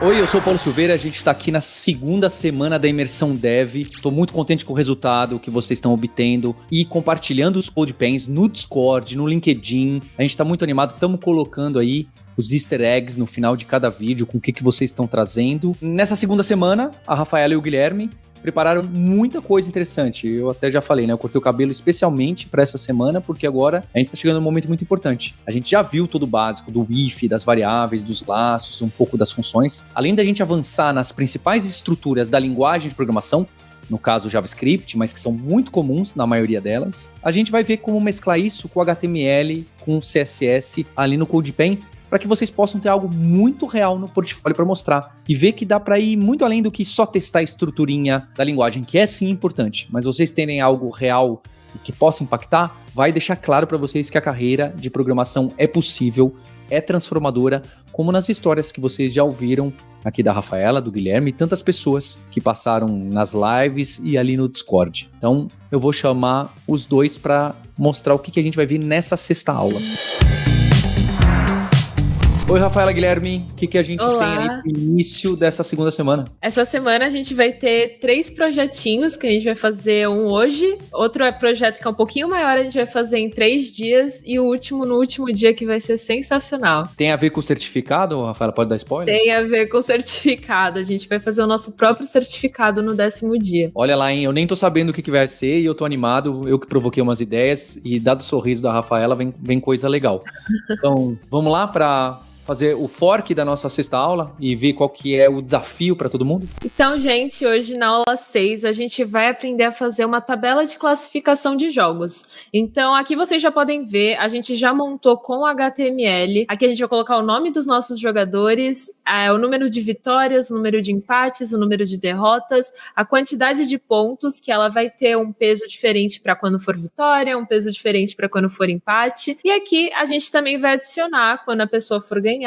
Oi, eu sou o Paulo Silveira, a gente está aqui na segunda semana da Imersão Dev. Estou muito contente com o resultado que vocês estão obtendo e compartilhando os CodePens no Discord, no LinkedIn. A gente está muito animado, estamos colocando aí os easter eggs no final de cada vídeo, com o que vocês estão trazendo. Nessa segunda semana, a Rafaela e o Guilherme prepararam muita coisa interessante. Eu até já falei, né? Eu cortei o cabelo especialmente para essa semana, porque agora a gente está chegando num momento muito importante. A gente já viu todo o básico do if, das variáveis, dos laços, um pouco das funções. Além da gente avançar nas principais estruturas da linguagem de programação, no caso JavaScript, mas que são muito comuns na maioria delas, a gente vai ver como mesclar isso com HTML, com CSS ali no CodePen, para que vocês possam ter algo muito real no portfólio para mostrar e ver que dá para ir muito além do que só testar a estruturinha da linguagem, que é sim importante, mas vocês terem algo real e que possa impactar, vai deixar claro para vocês que a carreira de programação é possível, é transformadora, como nas histórias que vocês já ouviram aqui da Rafaela, do Guilherme e tantas pessoas que passaram nas lives e ali no Discord. Então, eu vou chamar os dois para mostrar o que a gente vai ver nessa sexta aula. Oi, Rafaela, Guilherme, o que a gente tem aí no início dessa segunda semana? Essa semana a gente vai ter 3 projetinhos que a gente vai fazer, um hoje, outro projeto que é um pouquinho maior, a gente vai fazer em 3 dias, e o último no último dia, que vai ser sensacional. Tem a ver com o certificado, Rafaela, pode dar spoiler? Tem a ver com o certificado, a gente vai fazer o nosso próprio certificado no 10º dia. Olha lá, hein, eu nem tô sabendo o que vai ser e eu tô animado, eu que provoquei umas ideias e dado o sorriso da Rafaela, vem coisa legal. Então, vamos lá para fazer o fork da nossa sexta aula e ver qual que é o desafio para todo mundo? Então, gente, hoje na aula 6 a gente vai aprender a fazer uma tabela de classificação de jogos. Então, aqui vocês já podem ver, a gente já montou com HTML. Aqui a gente vai colocar o nome dos nossos jogadores, o número de vitórias, o número de empates, o número de derrotas, a quantidade de pontos, que ela vai ter um peso diferente para quando for vitória, um peso diferente para quando for empate. E aqui a gente também vai adicionar quando a pessoa for ganhar,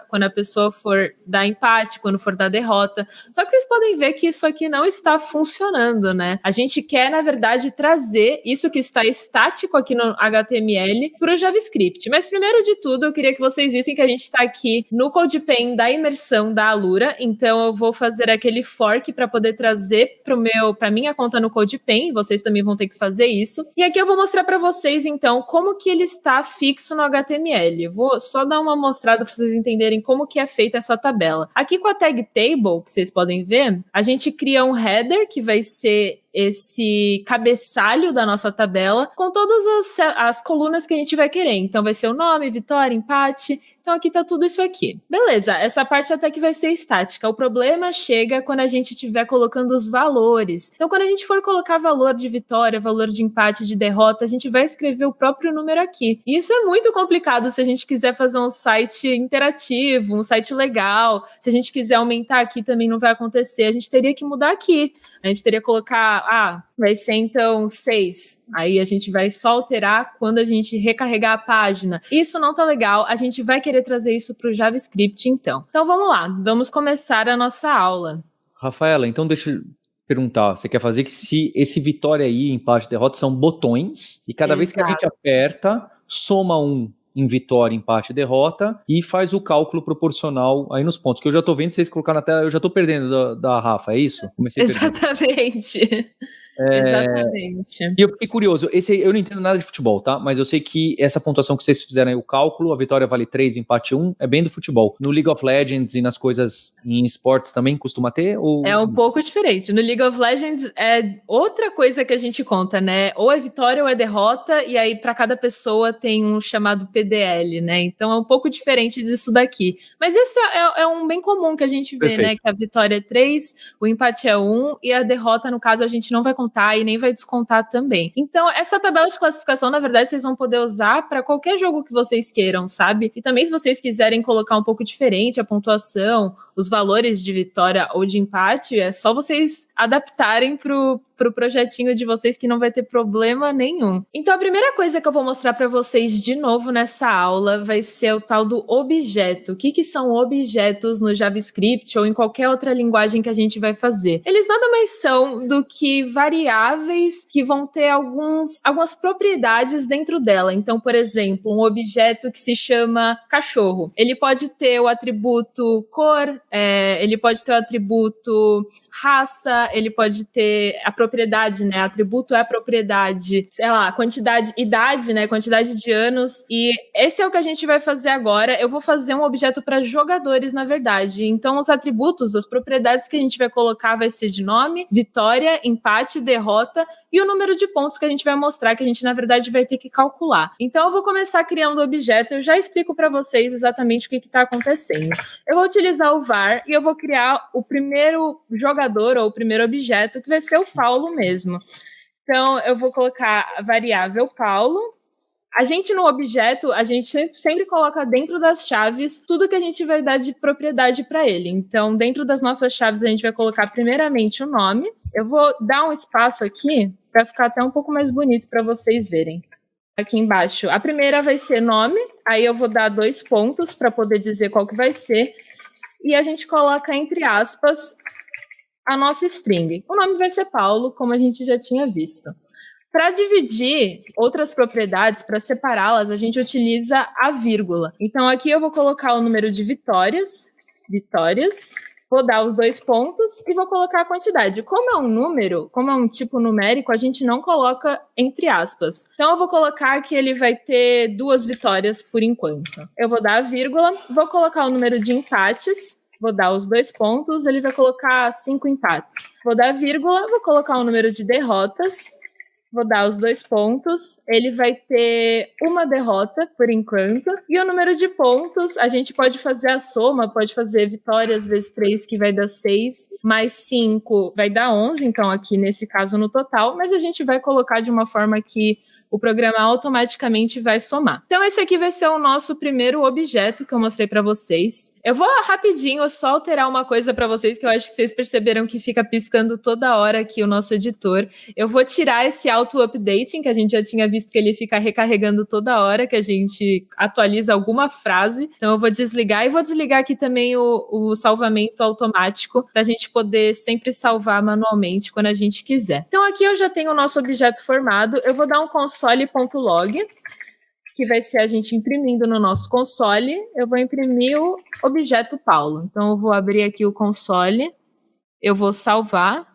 quando a pessoa for dar empate, quando for dar derrota. Só que vocês podem ver que isso aqui não está funcionando, né? A gente quer, na verdade, trazer isso que está estático aqui no HTML para o JavaScript. Mas primeiro de tudo, eu queria que vocês vissem que a gente está aqui no CodePen da imersão da Alura. Então eu vou fazer aquele fork para poder trazer para minha conta no CodePen. Vocês também vão ter que fazer isso. E aqui eu vou mostrar para vocês, então, como que ele está fixo no HTML. Eu vou só dar uma mostrada para vocês entenderem como que é feita essa tabela. Aqui com a tag table, que vocês podem ver, a gente cria um header que vai ser esse cabeçalho da nossa tabela com todas as colunas que a gente vai querer. Então vai ser o nome, vitória, empate. Então aqui tá tudo isso aqui. Beleza, essa parte até que vai ser estática. O problema chega quando a gente estiver colocando os valores. Então quando a gente for colocar valor de vitória, valor de empate, de derrota, a gente vai escrever o próprio número aqui. E isso é muito complicado se a gente quiser fazer um site interativo, um site legal. Se a gente quiser aumentar aqui também não vai acontecer. A gente teria que mudar aqui. A gente teria que colocar, vai ser então 6. Aí a gente vai só alterar quando a gente recarregar a página. Isso não tá legal, a gente vai querer trazer isso para o JavaScript então. Então vamos lá, vamos começar a nossa aula. Rafaela, então deixa eu perguntar, você quer fazer que se esse vitória aí, empate, derrota, são botões, e cada vez que a gente aperta, soma um em vitória, empate, derrota, e faz o cálculo proporcional aí nos pontos, que eu já tô vendo vocês colocar na tela, eu já tô perdendo da Rafa, é isso? Comecei Exatamente. Exatamente. E eu fiquei curioso, eu não entendo nada de futebol, tá? Mas eu sei que essa pontuação que vocês fizeram aí, o cálculo, a vitória vale 3, o empate 1, é bem do futebol. No League of Legends e nas coisas em esportes também costuma ter? Ou... É um pouco diferente. No League of Legends é outra coisa que a gente conta, né? Ou é vitória ou é derrota, e aí para cada pessoa tem um chamado PDL, né? Então é um pouco diferente disso daqui. Mas esse é um bem comum que a gente vê, né? Que a vitória é 3, o empate é 1, e a derrota, no caso, a gente não vai contar e nem vai descontar também. Então, essa tabela de classificação, na verdade, vocês vão poder usar para qualquer jogo que vocês queiram, sabe? E também, se vocês quiserem colocar um pouco diferente a pontuação, os valores de vitória ou de empate, é só vocês adaptarem pro pro projetinho de vocês que não vai ter problema nenhum. Então a primeira coisa que eu vou mostrar para vocês de novo nessa aula vai ser o tal do objeto. O que são objetos no JavaScript ou em qualquer outra linguagem que a gente vai fazer? Eles nada mais são do que variáveis que vão ter algumas propriedades dentro dela. Então, por exemplo, um objeto que se chama cachorro. Ele pode ter o atributo cor, ele pode ter o atributo raça, ele pode ter a propriedade, né? Atributo é a propriedade, sei lá, quantidade, idade, né? Quantidade de anos. E esse é o que a gente vai fazer agora. Eu vou fazer um objeto para jogadores, na verdade. Então, os atributos, as propriedades que a gente vai colocar vai ser de nome, vitória, empate, derrota e o número de pontos que a gente vai mostrar, que a gente, na verdade, vai ter que calcular. Então, eu vou começar criando o objeto. Eu já explico para vocês exatamente o que está acontecendo. Eu vou utilizar o var e eu vou criar o primeiro jogador ou o primeiro objeto, que vai ser o Paulo mesmo. Então, eu vou colocar a variável Paulo. A gente no objeto, a gente sempre coloca dentro das chaves tudo que a gente vai dar de propriedade para ele. Então, dentro das nossas chaves, a gente vai colocar primeiramente o nome. Eu vou dar um espaço aqui para ficar até um pouco mais bonito para vocês verem. Aqui embaixo, a primeira vai ser nome, aí eu vou dar 2 pontos para poder dizer qual que vai ser. E a gente coloca entre aspas a nossa string. O nome vai ser Paulo, como a gente já tinha visto. Para dividir outras propriedades, para separá-las, a gente utiliza a vírgula. Então, aqui eu vou colocar o número de vitórias, vou dar os 2 pontos e vou colocar a quantidade. Como é um número, como é um tipo numérico, a gente não coloca entre aspas. Então, eu vou colocar que ele vai ter 2 vitórias por enquanto. Eu vou dar a vírgula, vou colocar o número de empates, vou dar os 2 pontos, ele vai colocar 5 empates. Vou dar a vírgula, vou colocar o número de derrotas, vou dar os 2 pontos, ele vai ter 1 derrota por enquanto, e o número de pontos, a gente pode fazer a soma, pode fazer vitórias vezes 3, que vai dar 6, mais 5 vai dar 11, então aqui nesse caso no total, mas a gente vai colocar de uma forma que o programa automaticamente vai somar. Então esse aqui vai ser o nosso primeiro objeto que eu mostrei para vocês. Eu vou rapidinho só alterar uma coisa para vocês que eu acho que vocês perceberam que fica piscando toda hora aqui o nosso editor. Eu vou tirar esse auto-updating, que a gente já tinha visto que ele fica recarregando toda hora que a gente atualiza alguma frase. Então eu vou desligar e vou desligar aqui também o salvamento automático para a gente poder sempre salvar manualmente quando a gente quiser. Então aqui eu já tenho o nosso objeto formado. Eu vou dar um console.log, que vai ser a gente imprimindo no nosso console. Eu vou imprimir o objeto Paulo. Então, eu vou abrir aqui o console, eu vou salvar,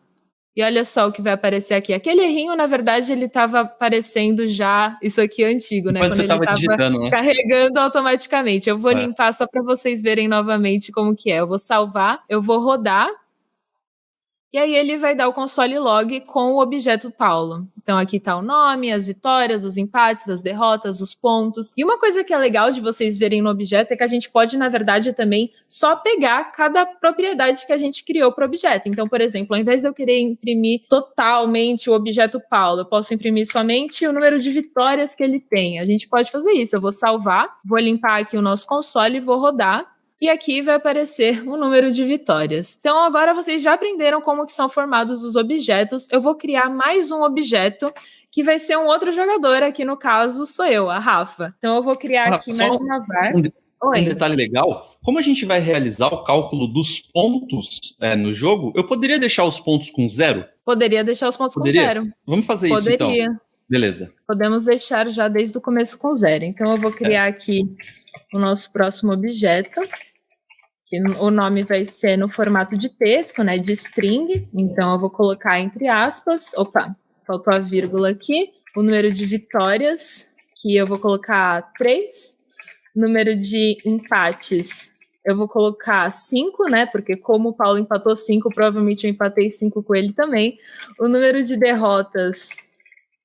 e olha só o que vai aparecer aqui. Aquele errinho, na verdade, ele estava aparecendo já, isso aqui é antigo, né? Quando você estava digitando, né? Carregando automaticamente. Eu vou limpar só para vocês verem novamente como que é. Eu vou salvar, eu vou rodar, e aí ele vai dar o console log com o objeto Paulo. Então aqui está o nome, as vitórias, os empates, as derrotas, os pontos. E uma coisa que é legal de vocês verem no objeto é que a gente pode, na verdade, também só pegar cada propriedade que a gente criou para o objeto. Então, por exemplo, ao invés de eu querer imprimir totalmente o objeto Paulo, eu posso imprimir somente o número de vitórias que ele tem. A gente pode fazer isso. Eu vou salvar, vou limpar aqui o nosso console e vou rodar. E aqui vai aparecer o número de vitórias. Então agora vocês já aprenderam como que são formados os objetos. Eu vou criar mais um objeto que vai ser um outro jogador. Aqui no caso sou eu, a Rafa. Então eu vou criar aqui mais uma var. Um detalhe legal, como a gente vai realizar o cálculo dos pontos no jogo, eu poderia deixar os pontos com 0? Poderia deixar os pontos com 0. Vamos fazer isso então. Beleza. Podemos deixar já desde o começo com 0. Então eu vou criar aqui o nosso próximo objeto, que o nome vai ser no formato de texto, né, de string. Então eu vou colocar entre aspas, faltou a vírgula aqui, o número de vitórias, que eu vou colocar 3, número de empates, eu vou colocar 5, né, porque como o Paulo empatou 5, provavelmente eu empatei 5 com ele também. O número de derrotas,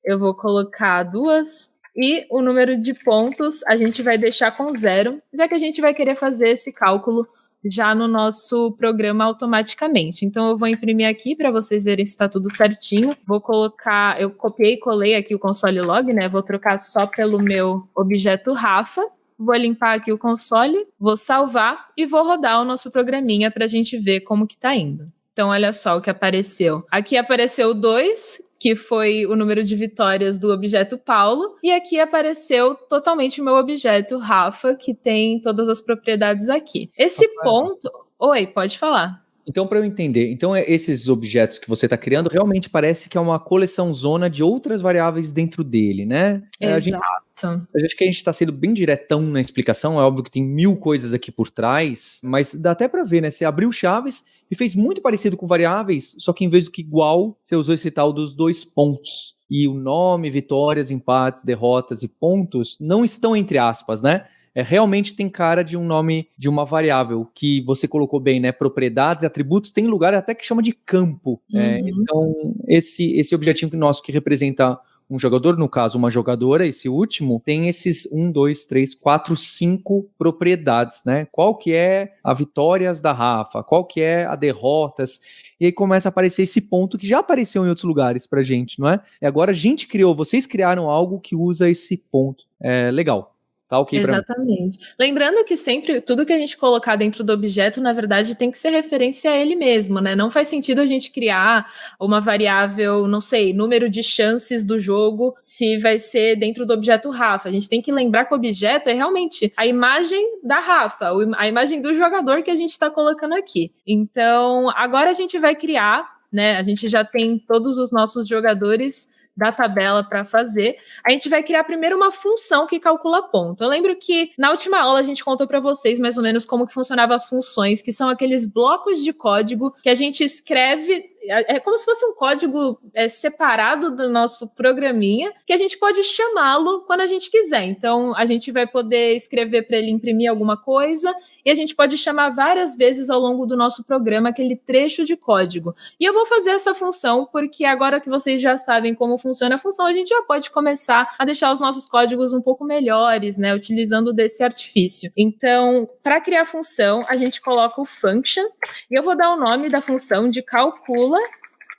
eu vou colocar 2, e o número de pontos a gente vai deixar com 0, já que a gente vai querer fazer esse cálculo já no nosso programa automaticamente. Então eu vou imprimir aqui para vocês verem se está tudo certinho. Vou colocar, eu copiei e colei aqui o console log, né? Vou trocar só pelo meu objeto Rafa. Vou limpar aqui o console, vou salvar e vou rodar o nosso programinha para a gente ver como que está indo. Então, olha só o que apareceu. Aqui apareceu 2, que foi o número de vitórias do objeto Paulo, e aqui apareceu totalmente o meu objeto Rafa, que tem todas as propriedades aqui. Esse ponto... Oi, pode falar. Então, para eu entender, então esses objetos que você está criando realmente parece que é uma coleção zona de outras variáveis dentro dele, né? Exato. Acho que a gente está sendo bem diretão na explicação, é óbvio que tem 1000 coisas aqui por trás, mas dá até para ver, né? Você abriu chaves e fez muito parecido com variáveis, só que em vez do que igual, você usou esse tal dos 2 pontos. E o nome, vitórias, empates, derrotas e pontos não estão entre aspas, né? Realmente tem cara de um nome de uma variável, que você colocou bem, né? Propriedades, atributos, tem lugar até que chama de campo. Então, esse objetivo nosso que representa um jogador, no caso uma jogadora, esse último, tem esses 1, 2, 3, 4, 5 propriedades, né? Qual que é a vitórias da Rafa? Qual que é a derrotas? E aí começa a aparecer esse ponto que já apareceu em outros lugares pra gente, não é? E agora a gente criou, vocês criaram algo que usa esse ponto. Legal. Tá ok pra mim. Exatamente. Lembrando que sempre, tudo que a gente colocar dentro do objeto, na verdade, tem que ser referência a ele mesmo, né? Não faz sentido a gente criar uma variável, não sei, número de chances do jogo, se vai ser dentro do objeto Rafa. A gente tem que lembrar que o objeto é realmente a imagem da Rafa, a imagem do jogador que a gente está colocando aqui. Então, agora a gente vai criar, né? A gente já tem todos os nossos jogadores da tabela para fazer, a gente vai criar primeiro uma função que calcula ponto. Eu lembro que na última aula a gente contou para vocês mais ou menos como que funcionavam as funções, que são aqueles blocos de código que a gente escreve, é como se fosse um código separado do nosso programinha, que a gente pode chamá-lo quando a gente quiser. Então, a gente vai poder escrever para ele imprimir alguma coisa e a gente pode chamar várias vezes ao longo do nosso programa aquele trecho de código. E eu vou fazer essa função porque agora que vocês já sabem como funciona a função, a gente já pode começar a deixar os nossos códigos um pouco melhores, né, utilizando desse artifício. Então, para criar a função, a gente coloca o function e eu vou dar o nome da função de calcula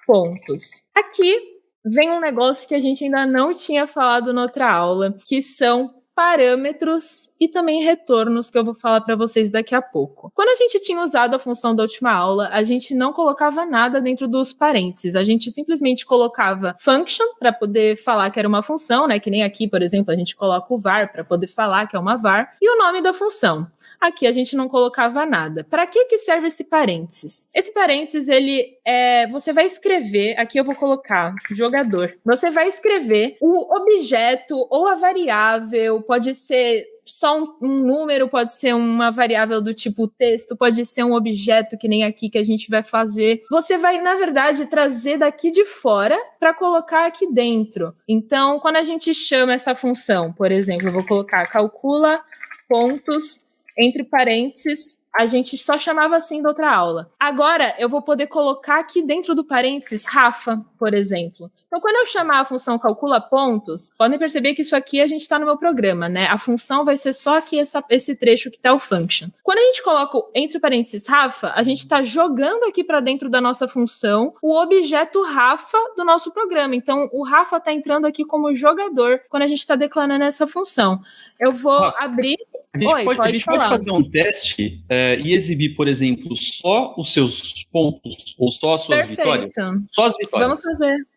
pontos. Aqui vem um negócio que a gente ainda não tinha falado na outra aula, que são parâmetros e também retornos, que eu vou falar para vocês daqui a pouco. Quando a gente tinha usado a função da última aula, a gente não colocava nada dentro dos parênteses, a gente simplesmente colocava function para poder falar que era uma função, né? Que nem aqui, por exemplo, a gente coloca o var para poder falar que é uma var, e o nome da função. Aqui a gente não colocava nada. Para que serve esse parênteses? Esse parênteses, você vai escrever, aqui eu vou colocar jogador. Você vai escrever o objeto ou a variável, pode ser só um número, pode ser uma variável do tipo texto, pode ser um objeto que nem aqui que a gente vai fazer. Você vai, na verdade, trazer daqui de fora para colocar aqui dentro. Então, quando a gente chama essa função, por exemplo, eu vou colocar calcula pontos entre parênteses, a gente só chamava assim da outra aula. Agora, eu vou poder colocar aqui dentro do parênteses Rafa, por exemplo. Então, quando eu chamar a função calcula pontos, podem perceber que isso aqui a gente está no meu programa, né? A função vai ser só aqui esse trecho que está o function. Quando a gente coloca entre parênteses Rafa, a gente está jogando aqui para dentro da nossa função o objeto Rafa do nosso programa. Então, o Rafa está entrando aqui como jogador quando a gente está declarando essa função. Eu vou abrir... A gente pode fazer um teste e exibir, por exemplo, só os seus pontos ou só as suas vitórias? Só as vitórias.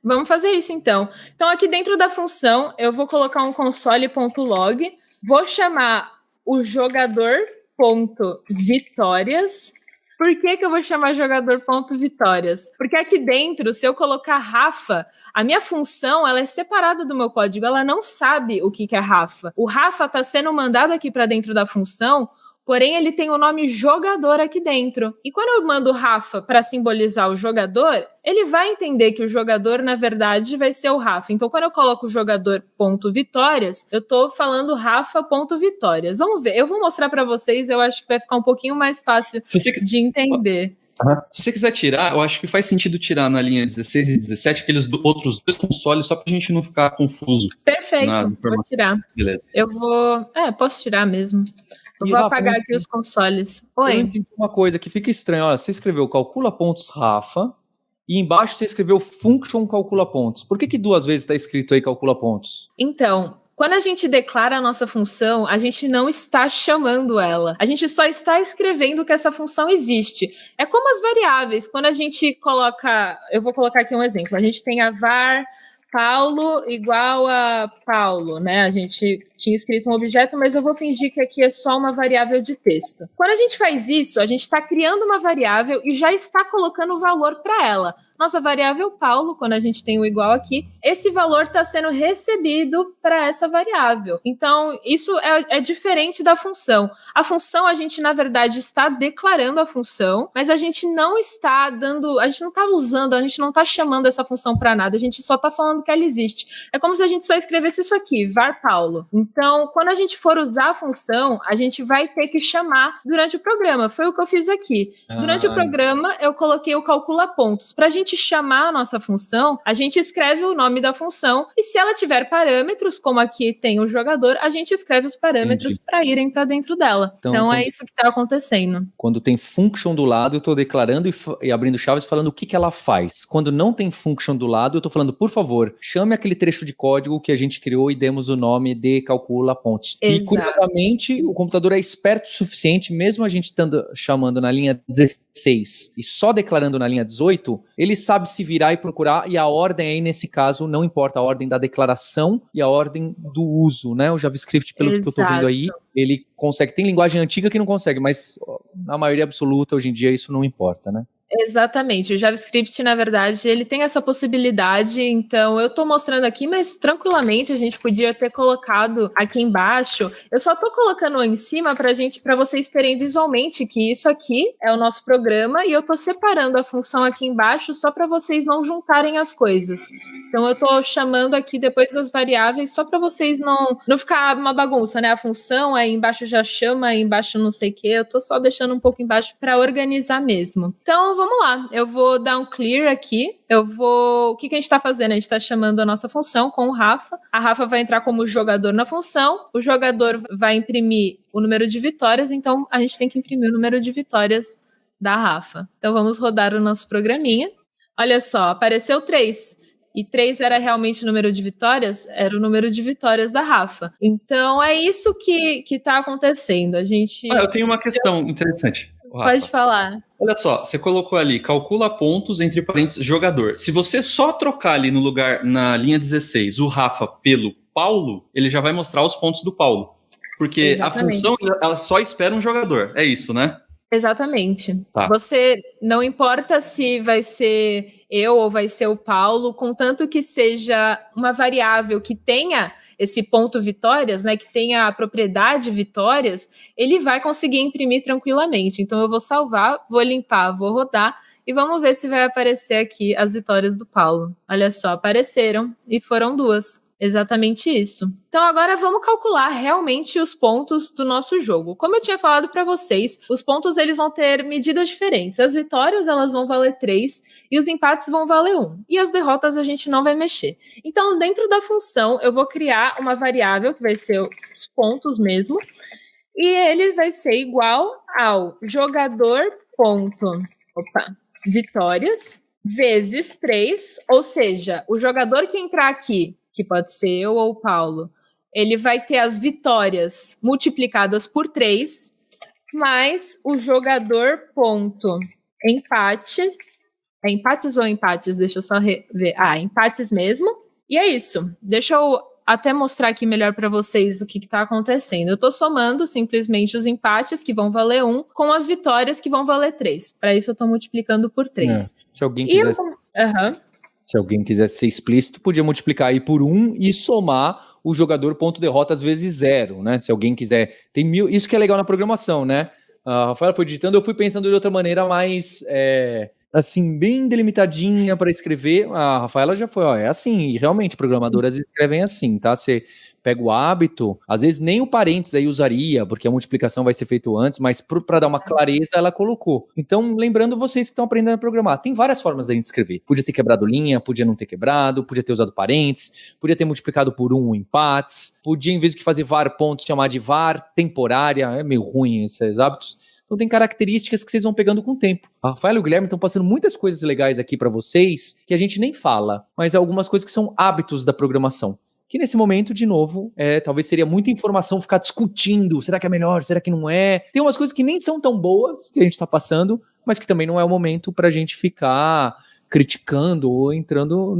Vamos fazer isso, então. Então, aqui dentro da função, eu vou colocar um console.log, vou chamar o jogador.vitórias. Por que eu vou chamar jogador.vitórias? Porque aqui dentro, se eu colocar Rafa, a minha função ela é separada do meu código, ela não sabe o que é Rafa. O Rafa está sendo mandado aqui para dentro da função, porém ele tem o nome jogador aqui dentro. E quando eu mando Rafa para simbolizar o jogador, ele vai entender que o jogador, na verdade, vai ser o Rafa. Então, quando eu coloco jogador.vitórias, eu estou falando Rafa.vitórias. Vamos ver, eu vou mostrar para vocês, eu acho que vai ficar um pouquinho mais fácil de entender. Se você quiser tirar, eu acho que faz sentido tirar na linha 16 e 17 aqueles outros 2 consoles, só pra gente não ficar confuso. Perfeito, vou tirar. Beleza. Eu vou... posso tirar mesmo. Eu vou apagar aqui os consoles. Oi. Eu entendi uma coisa que fica estranha. Olha, você escreveu calcula pontos Rafa e embaixo você escreveu function calcula pontos. Por que 2 vezes está escrito aí calcula pontos? Então, Quando a gente declara a nossa função, a gente não está chamando ela. A gente só está escrevendo que essa função existe. É como as variáveis. Quando a gente coloca... Eu vou colocar aqui um exemplo. A gente tem a var Paulo igual a Paulo, né? A gente tinha escrito um objeto, mas eu vou fingir que aqui é só uma variável de texto. Quando a gente faz isso, a gente está criando uma variável e já está colocando o valor para ela. Nossa variável Paulo, quando a gente tem o igual aqui, esse valor está sendo recebido para essa variável. Então, isso é diferente da função. A função, a gente, na verdade, está declarando a função, mas a gente não está dando, a gente não está usando, a gente não está chamando essa função para nada, a gente só está falando que ela existe. É como se a gente só escrevesse isso aqui, var Paulo. Então, quando a gente for usar a função, a gente vai ter que chamar durante o programa. Foi o que eu fiz aqui. Durante o programa, eu coloquei o calcula pontos. Para a gente chamar a nossa função, a gente escreve o nome da função e se ela tiver parâmetros, como aqui tem o jogador, a gente escreve os parâmetros para irem para dentro dela. Então é isso que está acontecendo. Quando tem function do lado, eu estou declarando e abrindo chaves falando o que ela faz. Quando não tem function do lado, eu estou falando, por favor, chame aquele trecho de código que a gente criou e demos o nome de calcula pontos. Exato. E curiosamente, o computador é esperto o suficiente, mesmo a gente estando chamando na linha 16 e só declarando na linha 18, ele sabe se virar e procurar, e a ordem aí, nesse caso, não importa a ordem da declaração e a ordem do uso, né? O JavaScript, pelo que eu tô vendo aí, ele consegue. Tem linguagem antiga que não consegue, mas na maioria absoluta, hoje em dia, isso não importa, né? Exatamente, o JavaScript, na verdade, ele tem essa possibilidade, então eu tô mostrando aqui, mas tranquilamente a gente podia ter colocado aqui embaixo. Eu só tô colocando em cima para vocês terem visualmente que isso aqui é o nosso programa e eu tô separando a função aqui embaixo só para vocês não juntarem as coisas. Então eu tô chamando aqui depois das variáveis só para vocês não ficar uma bagunça, né? A função aí embaixo já chama, aí embaixo não sei o que, eu tô só deixando um pouco embaixo para organizar mesmo. Então vamos lá, eu vou dar um clear aqui, o que a gente está fazendo? A gente está chamando a nossa função com o Rafa, a Rafa vai entrar como jogador na função, o jogador vai imprimir o número de vitórias, então a gente tem que imprimir o número de vitórias da Rafa. Então vamos rodar o nosso programinha, olha só, apareceu 3, e 3 era realmente o número de vitórias, era o número de vitórias da Rafa. Então é isso que está acontecendo, a gente... Eu tenho uma questão interessante. Rafa. Pode falar. Olha só, você colocou ali, calcula pontos entre parênteses jogador. Se você só trocar ali no lugar, na linha 16, o Rafa pelo Paulo, ele já vai mostrar os pontos do Paulo. Porque exatamente. A função, ela só espera um jogador. É isso, né? Exatamente. Tá. Você, não importa se vai ser eu ou vai ser o Paulo, contanto que seja uma variável que tenha esse ponto vitórias, né, que tenha a propriedade vitórias, ele vai conseguir imprimir tranquilamente. Então eu vou salvar, vou limpar, vou rodar e vamos ver se vai aparecer aqui as vitórias do Paulo. Olha só, apareceram e foram 2. Exatamente isso. Então agora vamos calcular realmente os pontos do nosso jogo. Como eu tinha falado para vocês, os pontos eles vão ter medidas diferentes. As vitórias elas vão valer 3 e os empates vão valer 1. E as derrotas a gente não vai mexer. Então dentro da função eu vou criar uma variável que vai ser os pontos mesmo. E ele vai ser igual ao jogador.vitórias vezes 3. Ou seja, o jogador que entrar aqui, que pode ser eu ou o Paulo, ele vai ter as vitórias multiplicadas por 3, mais o jogador ponto empates. É empates ou empates? Deixa eu só ver. Empates mesmo. E é isso. Deixa eu até mostrar aqui melhor para vocês o que está acontecendo. Eu estou somando simplesmente os empates, que vão valer 1, com as vitórias, que vão valer 3. Para isso eu estou multiplicando por 3. Se alguém quiser... Se alguém quisesse ser explícito, podia multiplicar aí por 1 e somar o jogador ponto derrotas vezes 0, né? Se alguém quiser... Tem 1000... Isso que é legal na programação, né? A Rafaela foi digitando, eu fui pensando de outra maneira mais... assim, bem delimitadinha para escrever. A Rafaela já foi, é assim, e realmente, programadoras escrevem assim, tá? Você pega o hábito, às vezes nem o parênteses aí usaria, porque a multiplicação vai ser feita antes, mas para dar uma clareza, ela colocou. Então, lembrando vocês que estão aprendendo a programar, tem várias formas da gente escrever. Podia ter quebrado linha, podia não ter quebrado, podia ter usado parênteses, podia ter multiplicado por 1 empates, podia, em vez de fazer var pontos, chamar de var temporária, é meio ruim esses hábitos. Então tem características que vocês vão pegando com o tempo. A Rafaela e o Guilherme estão passando muitas coisas legais aqui para vocês que a gente nem fala, mas algumas coisas que são hábitos da programação. que nesse momento, de novo, talvez seria muita informação ficar discutindo, será que é melhor, será que não é? Tem umas coisas que nem são tão boas que a gente tá passando, mas que também não é o momento pra gente ficar criticando ou entrando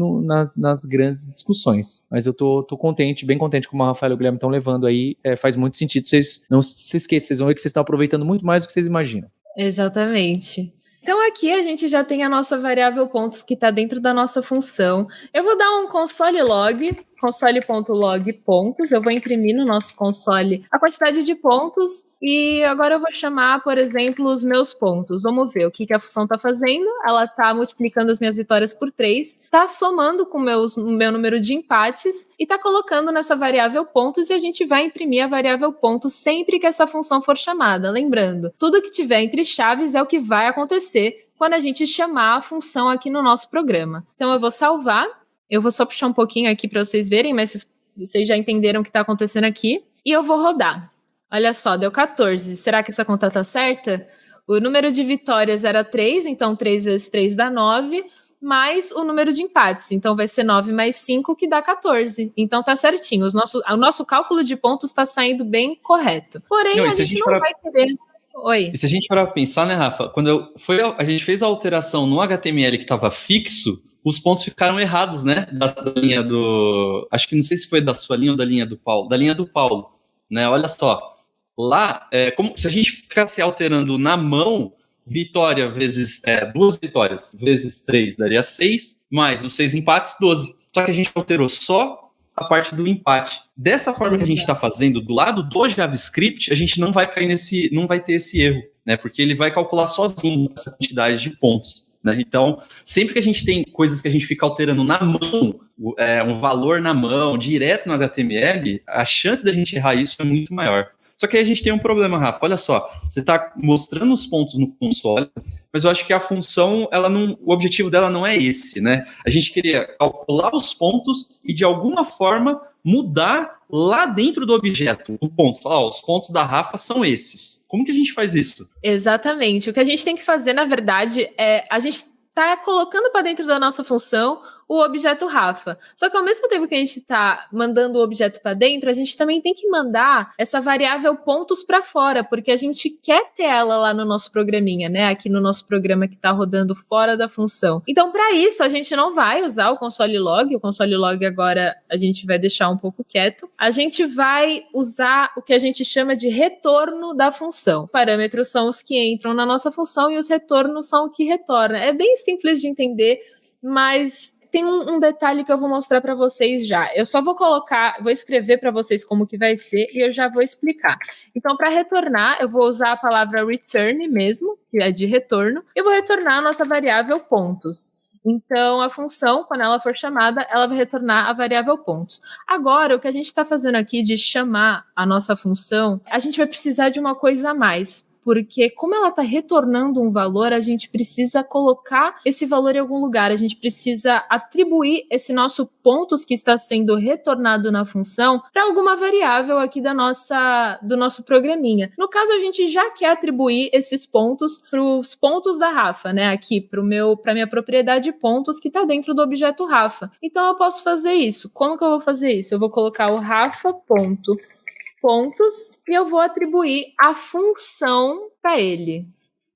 nas grandes discussões. Mas eu tô contente, bem contente como a Rafael e o Guilherme estão levando aí. Faz muito sentido. Vocês não se esqueçam, vocês vão ver que vocês estão aproveitando muito mais do que vocês imaginam. Exatamente. Então aqui a gente já tem a nossa variável pontos que está dentro da nossa função. Eu vou dar um console log, console.log pontos. Eu vou imprimir no nosso console a quantidade de pontos e agora eu vou chamar, por exemplo, os meus pontos. Vamos ver o que a função está fazendo. Ela está multiplicando as minhas vitórias por 3, está somando com o meu número de empates e está colocando nessa variável pontos e a gente vai imprimir a variável pontos sempre que essa função for chamada. Lembrando, tudo que tiver entre chaves é o que vai acontecer quando a gente chamar a função aqui no nosso programa. Então eu vou salvar. Eu vou só puxar um pouquinho aqui para vocês verem, mas vocês já entenderam o que está acontecendo aqui. E eu vou rodar. Olha só, deu 14. Será que essa conta tá certa? O número de vitórias era 3, então 3 vezes 3 dá 9, mais o número de empates. Então vai ser 9 mais 5, que dá 14. Então tá certinho. O nosso cálculo de pontos está saindo bem correto. Porém, a gente não vai querer... Oi. E se a gente parar para pensar, né, Rafa? Quando a gente fez a alteração no HTML que estava fixo, os pontos ficaram errados, né? Da linha do... Acho que não sei se foi da sua linha ou da linha do Paulo. Da linha do Paulo, né? Olha só. Lá, se a gente ficasse alterando na mão, vitória vezes... 2 vitórias vezes 3 daria 6, mais os 6 empates, 12. Só que a gente alterou só a parte do empate. Dessa forma que a gente está fazendo, do lado do JavaScript, a gente não vai cair não vai ter esse erro, né? Porque ele vai calcular sozinho essa quantidade de pontos. Né? Então, sempre que a gente tem coisas que a gente fica alterando na mão, um valor na mão, direto no HTML, a chance da gente errar isso é muito maior. Só que aí a gente tem um problema, Rafa. Olha só, você está mostrando os pontos no console, mas eu acho que a função, o objetivo dela não é esse, né? A gente queria calcular os pontos e, de alguma forma, mudar lá dentro do objeto o ponto. Falar, os pontos da Rafa são esses. Como que a gente faz isso? Exatamente. O que a gente tem que fazer, na verdade, a gente está colocando para dentro da nossa função o objeto Rafa. Só que ao mesmo tempo que a gente está mandando o objeto para dentro, a gente também tem que mandar essa variável pontos para fora, porque a gente quer ter ela lá no nosso programinha, né? Aqui no nosso programa que está rodando fora da função. Então, para isso, a gente não vai usar o console log. O console log agora a gente vai deixar um pouco quieto. A gente vai usar o que a gente chama de retorno da função. Os parâmetros são os que entram na nossa função e os retornos são o que retorna. É bem simples de entender, mas tem um detalhe que eu vou mostrar para vocês já. Eu só vou escrever para vocês como que vai ser e eu já vou explicar. Então, para retornar, eu vou usar a palavra return mesmo, que é de retorno, e vou retornar a nossa variável pontos. Então, a função, quando ela for chamada, ela vai retornar a variável pontos. Agora, o que a gente está fazendo aqui de chamar a nossa função, a gente vai precisar de uma coisa a mais. Porque como ela está retornando um valor, a gente precisa colocar esse valor em algum lugar, a gente precisa atribuir esse nosso pontos que está sendo retornado na função para alguma variável aqui do nosso programinha. No caso, a gente já quer atribuir esses pontos para os pontos da Rafa, né? Aqui para minha propriedade pontos que está dentro do objeto Rafa. Então eu posso fazer isso. Como que eu vou fazer isso? Eu vou colocar o Rafa.pontos e eu vou atribuir a função para ele.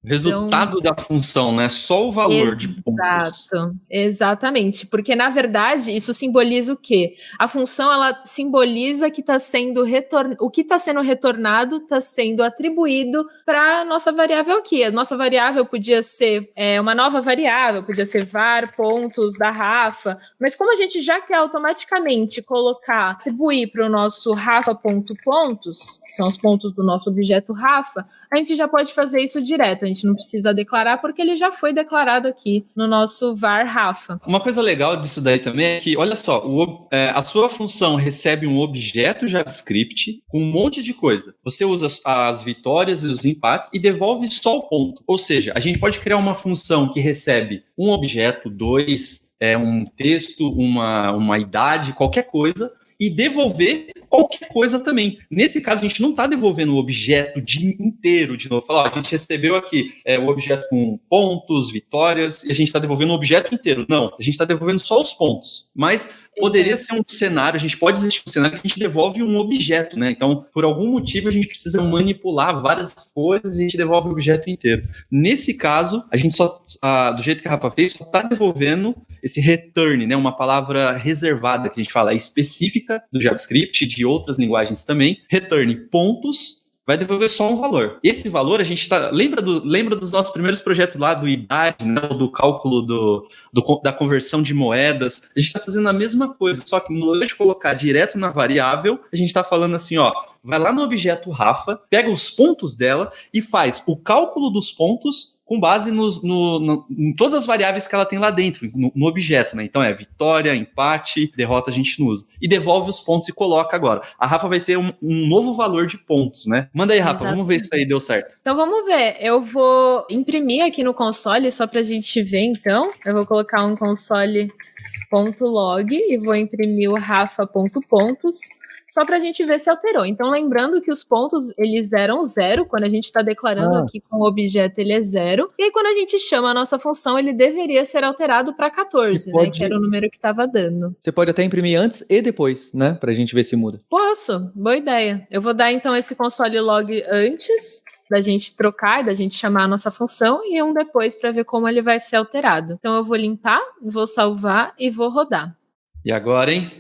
O resultado da função, né? Só o valor de pontos. Exato, exatamente. Porque, na verdade, isso simboliza o quê? A função, ela simboliza que está sendo o que está sendo retornado está sendo atribuído para a nossa variável aqui. A nossa variável podia ser uma nova variável, podia ser var pontos da Rafa, mas como a gente já quer automaticamente atribuir para o nosso Rafa.pontos, que são os pontos do nosso objeto Rafa, a gente já pode fazer isso direto. A gente não precisa declarar porque ele já foi declarado aqui no nosso var Rafa. Uma coisa legal disso daí também é que, olha só, a sua função recebe um objeto JavaScript com um monte de coisa. Você usa as vitórias e os empates e devolve só o ponto. Ou seja, a gente pode criar uma função que recebe um objeto, um texto, uma idade, qualquer coisa, e devolver qualquer coisa também. Nesse caso, a gente não está devolvendo o objeto inteiro de novo. Falar, a gente recebeu aqui o objeto com pontos, vitórias, e a gente está devolvendo o objeto inteiro. Não, a gente está devolvendo só os pontos. Mas poderia ser um cenário, a gente pode existir um cenário que a gente devolve um objeto, né? Então, por algum motivo, a gente precisa manipular várias coisas e a gente devolve o objeto inteiro. Nesse caso, a gente só, do jeito que a Rafa fez, só está devolvendo esse return, né? Uma palavra reservada que a gente fala, específica do JavaScript, de outras linguagens também. Return pontos, vai devolver só um valor. Esse valor, a gente tá... Lembra dos nossos primeiros projetos lá do IDAD, né, do cálculo da conversão de moedas? A gente está fazendo a mesma coisa, só que no invés de colocar direto na variável, a gente está falando assim, ó, vai lá no objeto Rafa, pega os pontos dela e faz o cálculo dos pontos com base em todas as variáveis que ela tem lá dentro, no objeto, né? Então vitória, empate, derrota a gente não usa. E devolve os pontos e coloca agora. A Rafa vai ter um novo valor de pontos, né? Manda aí, Rafa, vamos ver se aí deu certo. Então vamos ver. Eu vou imprimir aqui no console, só pra gente ver, então. Eu vou colocar um console.log e vou imprimir o Rafa.pontos. Só para a gente ver se alterou. Então, lembrando que os pontos, eles eram 0, quando a gente está declarando aqui com o objeto, ele é 0. E aí, quando a gente chama a nossa função, ele deveria ser alterado para 14, né? Que era o número que estava dando. Você pode até imprimir antes e depois, né? Para a gente ver se muda. Posso, boa ideia. Eu vou dar, então, esse console log antes da gente trocar, da gente chamar a nossa função, e um depois para ver como ele vai ser alterado. Então, eu vou limpar, vou salvar e vou rodar. E agora, hein?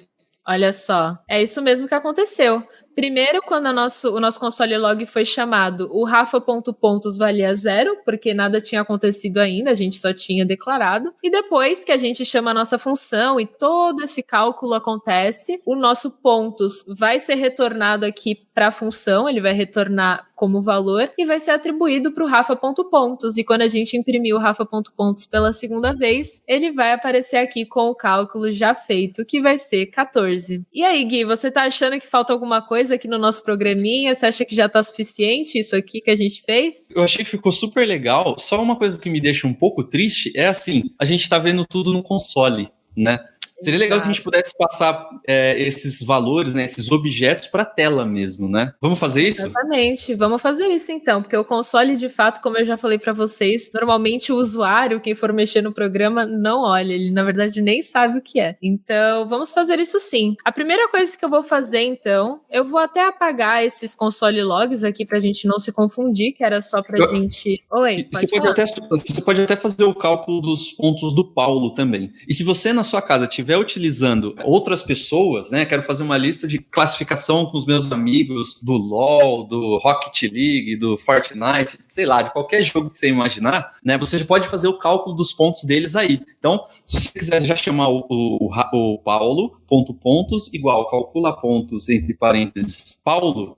Olha só, é isso mesmo que aconteceu. Primeiro, quando o nosso console log foi chamado, o Rafa.pontos valia 0, porque nada tinha acontecido ainda, a gente só tinha declarado. E depois que a gente chama a nossa função e todo esse cálculo acontece, o nosso pontos vai ser retornado aqui para a função, ele vai retornar como valor e vai ser atribuído para o Rafa.pontos. E quando a gente imprimir o Rafa.pontos pela segunda vez, ele vai aparecer aqui com o cálculo já feito, que vai ser 14. E aí, Gui, você tá achando que falta alguma coisa aqui no nosso programinha? Você acha que já tá suficiente isso aqui que a gente fez? Eu achei que ficou super legal. Só uma coisa que me deixa um pouco triste é assim, a gente tá vendo tudo no console, né? Seria legal se a gente pudesse passar esses valores, né, esses objetos para a tela mesmo, né? Vamos fazer isso? Exatamente, vamos fazer isso então, porque o console, de fato, como eu já falei para vocês, normalmente o usuário, quem for mexer no programa, não olha, ele na verdade nem sabe o que é. Então, vamos fazer isso sim. A primeira coisa que eu vou fazer, então, eu vou até apagar esses console logs aqui pra gente não se confundir, que era só pra gente... Oi, pode falar. Você pode até fazer o cálculo dos pontos do Paulo também. E se você na sua casa tiver utilizando outras pessoas, né? Quero fazer uma lista de classificação com os meus amigos do LoL, do Rocket League, do Fortnite, sei lá, de qualquer jogo que você imaginar, né? Você pode fazer o cálculo dos pontos deles aí. Então, se você quiser já chamar o Paulo.pontos igual calcula pontos entre parênteses Paulo,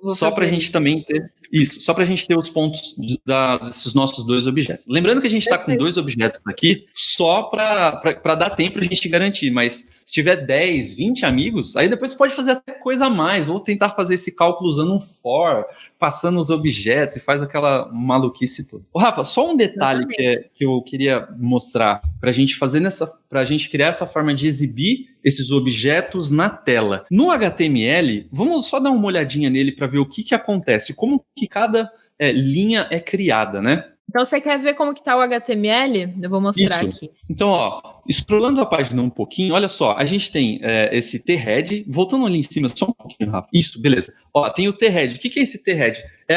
só para a gente também ter isso, só para a gente ter os pontos desses nossos dois objetos. Lembrando que a gente está com dois objetos aqui só para dar tempo para a gente garantir, mas se tiver 10, 20 amigos, aí depois você pode fazer até coisa a mais. Vou tentar fazer esse cálculo usando um for, passando os objetos e faz aquela maluquice toda. Ô, Rafa, só um detalhe que eu queria mostrar para a gente fazer para a gente criar essa forma de exibir esses objetos na tela. No HTML, vamos só dar uma olhadinha nele para ver o que acontece, como que cada linha é criada, né? Então, você quer ver como que tá o HTML? Eu vou mostrar aqui. Então, ó, scrollando a página um pouquinho, olha só, a gente tem esse t-head, voltando ali em cima só um pouquinho, Rafa. Isso, beleza. Ó, tem o t-head. O que é esse t-head? É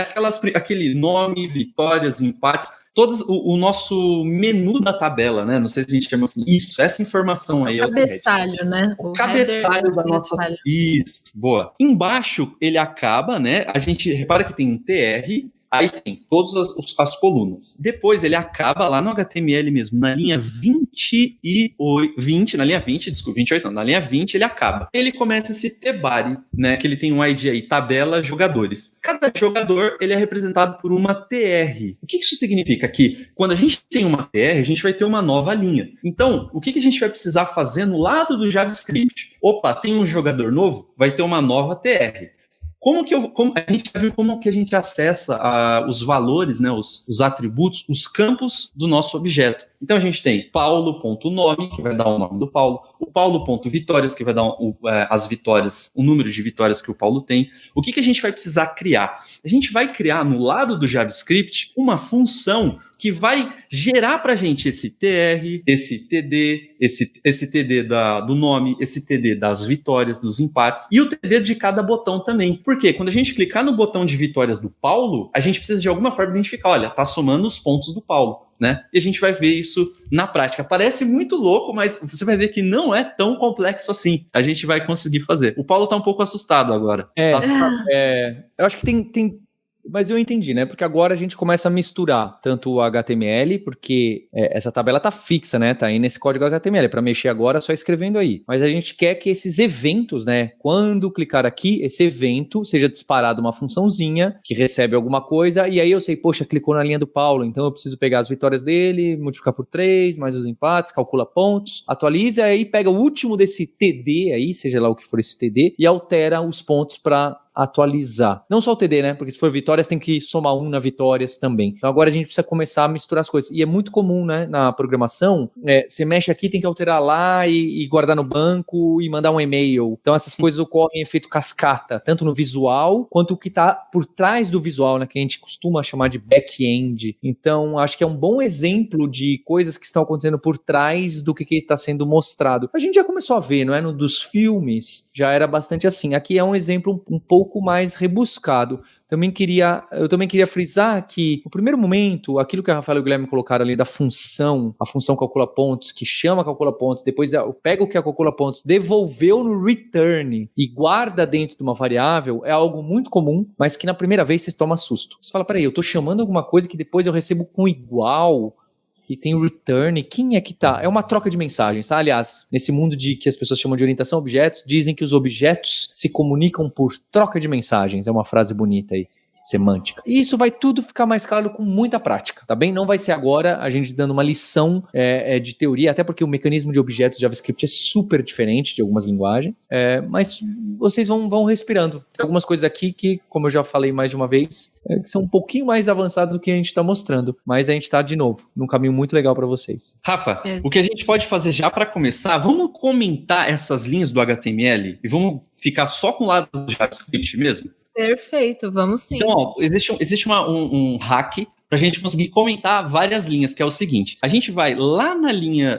aquele nome, vitórias, empates, todos o nosso menu da tabela, né? Não sei se a gente chama assim. Isso, essa informação aí. O cabeçalho, né? O cabeçalho da nossa... Isso, boa. Embaixo, ele acaba, né? A gente repara que tem um tr... Aí tem todas as colunas. Depois ele acaba lá no HTML mesmo, na linha 20, na linha 20, desculpa, 28 não, na linha 20 ele acaba. Ele começa esse tbody, né, que ele tem um ID aí, tabela jogadores. Cada jogador, ele é representado por uma TR. O que isso significa? Que quando a gente tem uma TR, a gente vai ter uma nova linha. Então, o que a gente vai precisar fazer no lado do JavaScript? Opa, tem um jogador novo? Vai ter uma nova TR. a gente já viu como que a gente acessa os valores, né, os atributos, os campos do nosso objeto. Então a gente tem paulo.nome, que vai dar o nome do Paulo, o paulo.vitórias, que vai dar as vitórias, o número de vitórias que o Paulo tem. O que a gente vai precisar criar? A gente vai criar no lado do JavaScript uma função que vai gerar para a gente esse TR, esse TD, esse TD do nome, esse TD das vitórias, dos empates, e o TD de cada botão também. Por quê? Quando a gente clicar no botão de vitórias do Paulo, a gente precisa de alguma forma identificar, olha, tá somando os pontos do Paulo, né? E a gente vai ver isso na prática. Parece muito louco, mas você vai ver que não é tão complexo assim. A gente vai conseguir fazer. O Paulo tá um pouco assustado agora. Tá assustado. Eu acho que tem mas eu entendi, né? Porque agora a gente começa a misturar tanto o HTML, porque essa tabela tá fixa, né? Tá aí nesse código HTML. Para mexer agora, é só escrevendo aí. Mas a gente quer que esses eventos, né? Quando clicar aqui, esse evento seja disparado uma funçãozinha que recebe alguma coisa. E aí eu sei, poxa, clicou na linha do Paulo. Então eu preciso pegar as vitórias dele, multiplicar por 3, mais os empates, calcula pontos, atualiza. Aí pega o último desse TD aí, seja lá o que for esse TD, e altera os pontos para atualizar. Não só o TD, né? Porque se for vitórias, tem que somar 1 na vitórias também. Então agora a gente precisa começar a misturar as coisas. E é muito comum, né? Na programação, você mexe aqui, tem que alterar lá e guardar no banco e mandar um e-mail. Então essas coisas ocorrem em efeito cascata, tanto no visual, quanto o que está por trás do visual, né? Que a gente costuma chamar de back-end. Então acho que é um bom exemplo de coisas que estão acontecendo por trás do que está sendo mostrado. A gente já começou a ver, não é? No dos filmes, já era bastante assim. Aqui é um exemplo um pouco mais rebuscado. Eu também queria frisar que, no primeiro momento, aquilo que a Rafael e o Guilherme colocaram ali da função, a função calcula pontos, que chama calcula pontos, depois pega o que é calcula pontos, devolveu no return e guarda dentro de uma variável, é algo muito comum, mas que na primeira vez você toma susto. Você fala, peraí, eu tô chamando alguma coisa que depois eu recebo com igual, e tem o return, quem é que tá? É uma troca de mensagens, tá? Aliás, nesse mundo que as pessoas chamam de orientação a objetos, dizem que os objetos se comunicam por troca de mensagens. É uma frase bonita aí, semântica. E isso vai tudo ficar mais claro com muita prática, tá bem? Não vai ser agora a gente dando uma lição de teoria, até porque o mecanismo de objetos de JavaScript é super diferente de algumas linguagens, mas vocês vão respirando. Tem algumas coisas aqui que, como eu já falei mais de uma vez, que são um pouquinho mais avançadas do que a gente está mostrando, mas a gente está, de novo, num caminho muito legal para vocês. Rafa, o que a gente pode fazer já para começar, vamos comentar essas linhas do HTML e vamos ficar só com o lado do JavaScript mesmo? Perfeito, vamos sim. Então, ó, existe um hack para a gente conseguir comentar várias linhas, que é o seguinte, a gente vai lá na linha,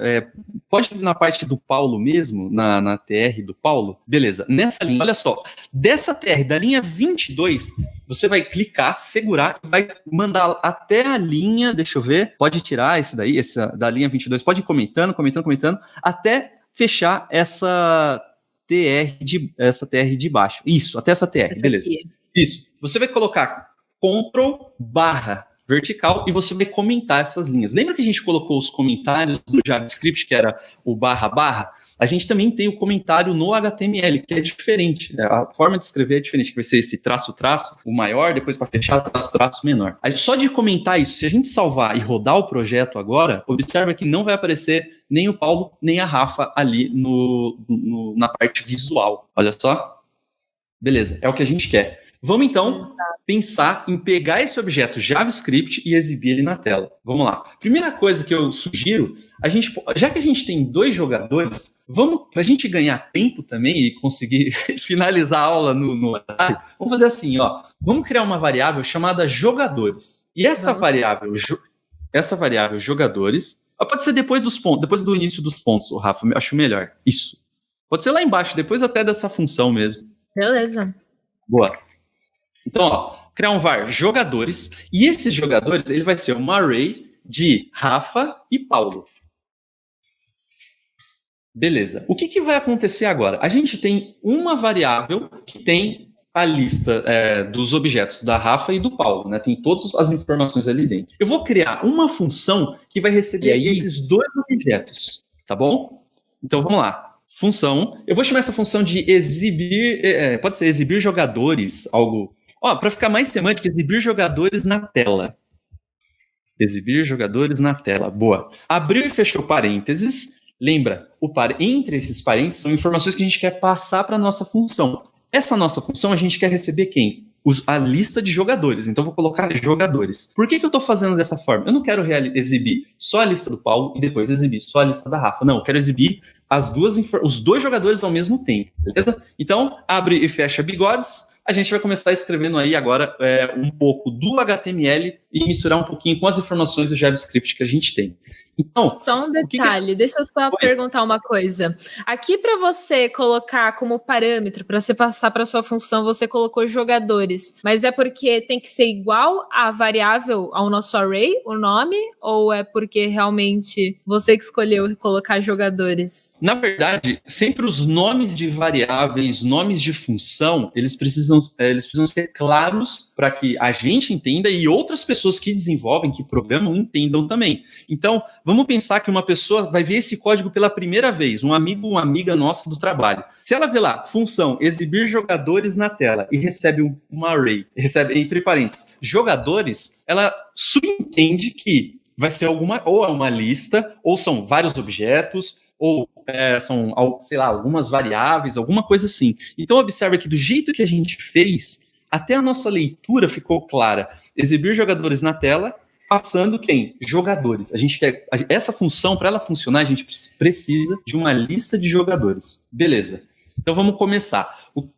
pode ir na parte do Paulo mesmo, na TR do Paulo, beleza, nessa linha, olha só, dessa TR, da linha 22, você vai clicar, segurar, e vai mandar até a linha, deixa eu ver, pode tirar esse daí, da linha 22, pode ir comentando, até fechar essa TR de baixo. Isso, até essa TR, beleza. Aqui. Isso. Você vai colocar Ctrl/vertical e você vai comentar essas linhas. Lembra que a gente colocou os comentários no JavaScript, que era o //? A gente também tem o comentário no HTML, que é diferente. A forma de escrever é diferente, que vai ser esse traço, o maior, depois para fechar, traço, menor. Só de comentar isso, se a gente salvar e rodar o projeto agora, observa que não vai aparecer nem o Paulo, nem a Rafa ali na parte visual. Olha só. Beleza, é o que a gente quer. Vamos, então, pensar em pegar esse objeto JavaScript e exibir ele na tela. Vamos lá. Primeira coisa que eu sugiro, já que a gente tem 2 jogadores, para a gente ganhar tempo também e conseguir finalizar a aula no horário, vamos fazer assim, ó. Vamos criar uma variável chamada jogadores. E essa variável jogadores, pode ser depois dos pontos, depois do início dos pontos, Rafa, eu acho melhor. Isso. Pode ser lá embaixo, depois até dessa função mesmo. Beleza. Boa. Então, ó, criar um var jogadores, e esses jogadores, ele vai ser uma array de Rafa e Paulo. Beleza. O que vai acontecer agora? A gente tem uma variável que tem a lista dos objetos da Rafa e do Paulo, né? Tem todas as informações ali dentro. Eu vou criar uma função que vai receber esses 2 objetos, tá bom? Então, vamos lá. Função. Eu vou chamar essa função de exibir, pode ser exibir jogadores, algo... para ficar mais semântico, exibir jogadores na tela. Exibir jogadores na tela. Boa. Abriu e fechou parênteses. Lembra, entre esses parênteses são informações que a gente quer passar para a nossa função. essa nossa função, a gente quer receber quem? A lista de jogadores. Então, eu vou colocar jogadores. Por que eu estou fazendo dessa forma? Eu não quero exibir só a lista do Paulo e depois exibir só a lista da Rafa. Não, eu quero exibir os dois jogadores ao mesmo tempo, beleza? Então, abre e fecha bigodes. A gente vai começar escrevendo aí agora um pouco do HTML e misturar um pouquinho com as informações do JavaScript que a gente tem. Então, só um detalhe, deixa eu só perguntar uma coisa. Aqui para você colocar como parâmetro, para você passar para sua função, você colocou jogadores, mas é porque tem que ser igual a variável ao nosso array, o nome, ou é porque realmente você que escolheu colocar jogadores? Na verdade, sempre os nomes de variáveis, nomes de função, eles precisam ser claros para que a gente entenda e outras pessoas que desenvolvem, que programam, entendam também. Então, vamos pensar que uma pessoa vai ver esse código pela primeira vez, um amigo ou uma amiga nossa do trabalho. Se ela vê lá, função, exibir jogadores na tela, e recebe um array, recebe, entre parênteses, jogadores, ela subentende que vai ser ou é uma lista, ou são vários objetos, ou são, sei lá, algumas variáveis, alguma coisa assim. Então, observa que do jeito que a gente fez, até a nossa leitura ficou clara. Exibir jogadores na tela, passando quem? Jogadores. A gente quer essa função, para ela funcionar, a gente precisa de uma lista de jogadores. Beleza. Então vamos começar.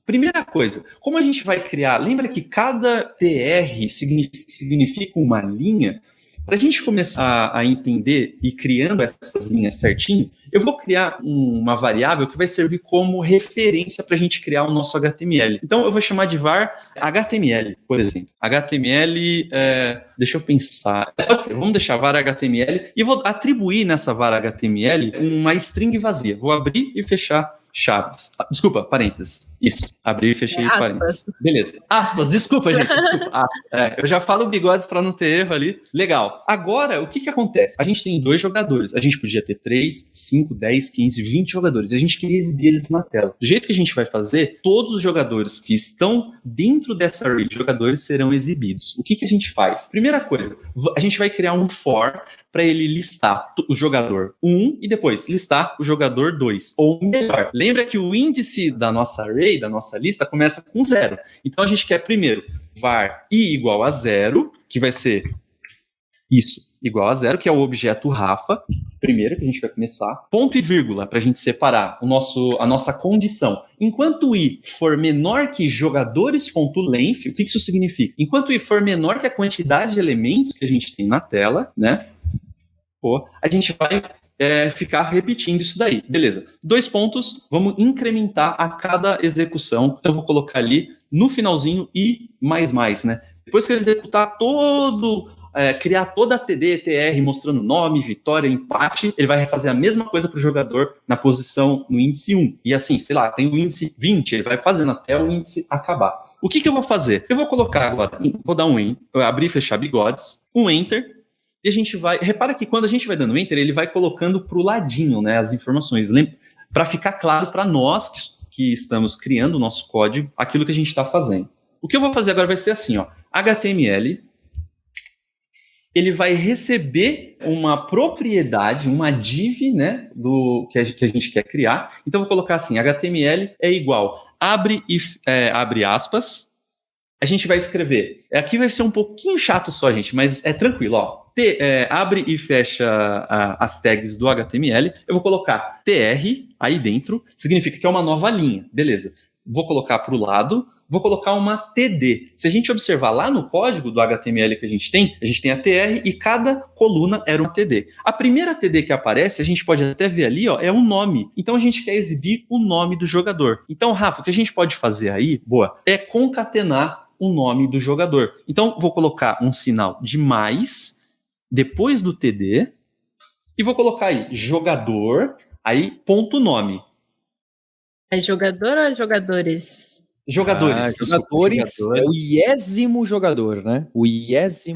Primeira coisa, como a gente vai criar? Lembra que cada TR significa uma linha? Para a gente começar a entender e criando essas linhas certinho, eu vou criar uma variável que vai servir como referência para a gente criar o nosso HTML. Então, eu vou chamar de var HTML, por exemplo. HTML, deixa eu pensar. Pode ser, vamos deixar var HTML e vou atribuir nessa var HTML uma string vazia. Vou abrir e fechar chaves. Desculpa, parênteses. Isso, abri e fechei parênteses. Beleza. Aspas, desculpa, gente. Desculpa. Eu já falo bigodes para não ter erro ali. Legal. Agora, o que acontece? A gente tem 2 jogadores. A gente podia ter 3, 5, 10, 15, 20 jogadores. E a gente queria exibir eles na tela. Do jeito que a gente vai fazer, todos os jogadores que estão dentro dessa array de jogadores serão exibidos. O que a gente faz? Primeira coisa, a gente vai criar um for para ele listar o jogador 1 e depois listar o jogador 2. Ou melhor, lembra que o índice da nossa array, da nossa lista, começa com 0. Então a gente quer primeiro var i igual a 0, que vai ser isso, igual a 0, que é o objeto Rafa, primeiro que a gente vai começar, ponto e vírgula, para a gente separar a nossa condição. Enquanto i for menor que jogadores.length, o que isso significa? Enquanto i for menor que a quantidade de elementos que a gente tem na tela, né? A gente vai ficar repetindo isso daí. Beleza. 2 pontos, vamos incrementar a cada execução. Então, eu vou colocar ali no finalzinho i mais, né? Depois que ele executar criar toda a TD, TR, mostrando nome, vitória, empate, ele vai fazer a mesma coisa para o jogador na posição, no índice 1. E assim, sei lá, tem o índice 20, ele vai fazendo até o índice acabar. O que eu vou fazer? Eu vou colocar agora, vou dar abrir e fechar bigodes, um Enter, e a gente vai... Repara que quando a gente vai dando Enter, ele vai colocando para o ladinho, né, as informações, para ficar claro para nós que estamos criando o nosso código, aquilo que a gente está fazendo. O que eu vou fazer agora vai ser assim, ó, HTML, ele vai receber uma propriedade, uma div, né, que a gente quer criar. Então, eu vou colocar assim, HTML é igual, abre aspas, a gente vai escrever. Aqui vai ser um pouquinho chato só, gente, mas é tranquilo, ó. Abre e fecha as tags do HTML. Eu vou colocar tr aí dentro, significa que é uma nova linha. Beleza. Vou colocar para o lado, vou colocar uma TD. Se a gente observar lá no código do HTML que a gente tem a TR e cada coluna era uma TD. A primeira TD que aparece, a gente pode até ver ali, ó, é um nome. Então a gente quer exibir o nome do jogador. Então, Rafa, o que a gente pode fazer aí, é concatenar o nome do jogador. Então, vou colocar um sinal de mais depois do TD e vou colocar aí jogador, aí ponto nome. É jogador ou é jogadores? Jogadores. Jogadores é o 10º jogador, né? O 10º.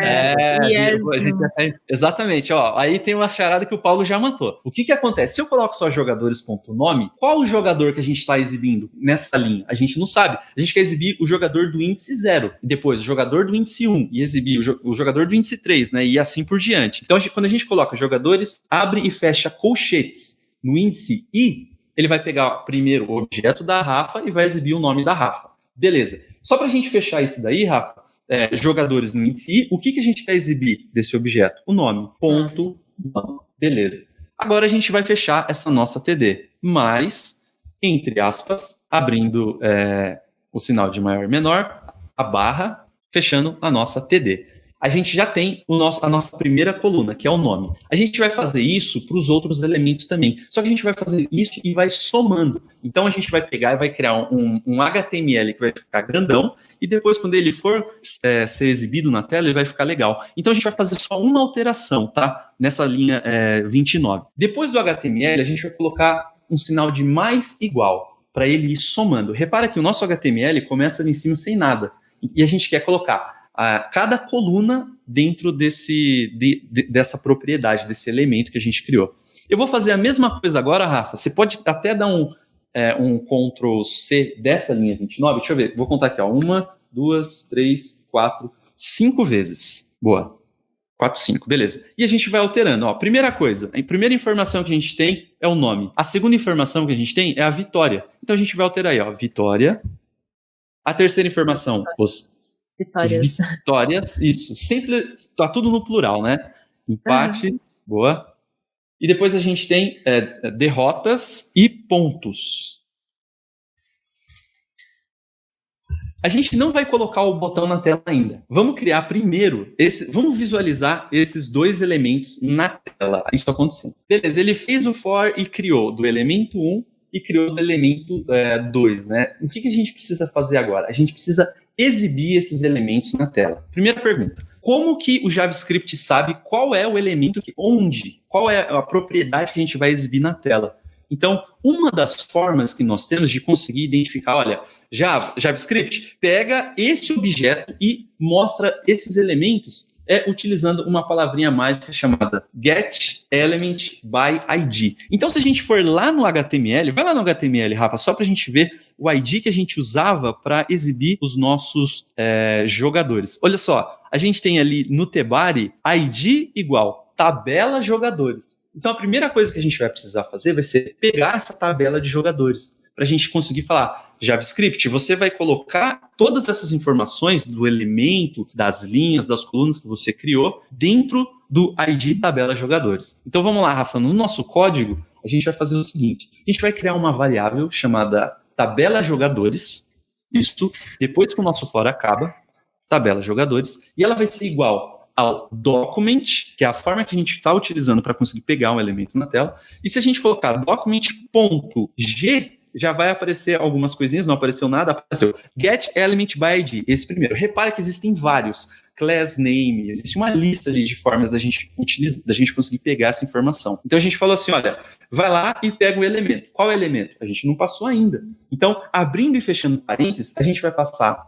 Exatamente, ó. Aí tem uma charada que o Paulo já matou. O que acontece? Se eu coloco só jogadores.nome, qual o jogador que a gente está exibindo nessa linha? A gente não sabe. A gente quer exibir o jogador do índice 0, e depois o jogador do índice 1, e exibir o jogador do índice 3, né? E assim por diante. Então, quando a gente coloca jogadores, abre e fecha colchetes no índice I, ele vai pegar primeiro o objeto da Rafa e vai exibir o nome da Rafa. Beleza. Só para a gente fechar isso daí, Rafa, jogadores no índice I, o que a gente quer exibir desse objeto? O nome. Ponto. Nome. Beleza. Agora a gente vai fechar essa nossa TD, mas, entre aspas, abrindo o sinal de maior e menor, a barra, fechando a nossa TD. A gente já tem a nossa primeira coluna, que é o nome. A gente vai fazer isso para os outros elementos também. Só que a gente vai fazer isso e vai somando. Então a gente vai pegar e vai criar um HTML que vai ficar grandão, e depois, quando ele for ser exibido na tela, ele vai ficar legal. Então a gente vai fazer só uma alteração, tá? Nessa linha 29. Depois do HTML, a gente vai colocar um sinal de mais igual, para ele ir somando. Repara que o nosso HTML começa ali em cima sem nada. E a gente quer colocar cada coluna dentro dessa propriedade, desse elemento que a gente criou. Eu vou fazer a mesma coisa agora, Rafa. Você pode até dar um Ctrl C dessa linha 29. Deixa eu ver, vou contar aqui. 1, 2, 3, 4, 5 vezes. Boa. 4, 5, beleza. E a gente vai alterando. Ó, primeira coisa, a primeira informação que a gente tem é o nome. A segunda informação que a gente tem é a vitória. Então a gente vai alterar aí, ó, vitória. A terceira informação, vitórias, isso. Sempre tá tudo no plural, né? Empates, boa. E depois a gente tem derrotas e pontos. A gente não vai colocar o botão na tela ainda. Vamos criar primeiro, vamos visualizar esses dois elementos na tela. Isso acontecendo. Beleza, ele fez o for e criou do elemento 1 e criou do elemento 2, né? O que a gente precisa fazer agora? A gente precisa exibir esses elementos na tela. Primeira pergunta. Como que o JavaScript sabe qual é o elemento qual é a propriedade que a gente vai exibir na tela? Então, uma das formas que nós temos de conseguir identificar, olha, JavaScript pega esse objeto e mostra esses elementos utilizando uma palavrinha mágica chamada getElementById. Então, se a gente for lá no HTML, vai lá no HTML, Rafa, só para a gente ver o ID que a gente usava para exibir os nossos jogadores. Olha só, a gente tem ali no Tebari ID igual tabela jogadores. Então, a primeira coisa que a gente vai precisar fazer vai ser pegar essa tabela de jogadores, para a gente conseguir falar, JavaScript, você vai colocar todas essas informações do elemento, das linhas, das colunas que você criou dentro do ID tabela jogadores. Então vamos lá, Rafa, no nosso código, a gente vai fazer o seguinte, a gente vai criar uma variável chamada tabela jogadores, isso, depois que o nosso for acaba, tabela jogadores, e ela vai ser igual ao document, que é a forma que a gente está utilizando para conseguir pegar um elemento na tela, e se a gente colocar document.g, já vai aparecer algumas coisinhas, não apareceu nada, apareceu getElementById, esse primeiro. Repara que existem vários, class name, existe uma lista ali de formas da gente conseguir pegar essa informação. Então a gente falou assim, olha, vai lá e pega o elemento. Qual é o elemento? A gente não passou ainda. Então, abrindo e fechando parênteses, a gente vai passar,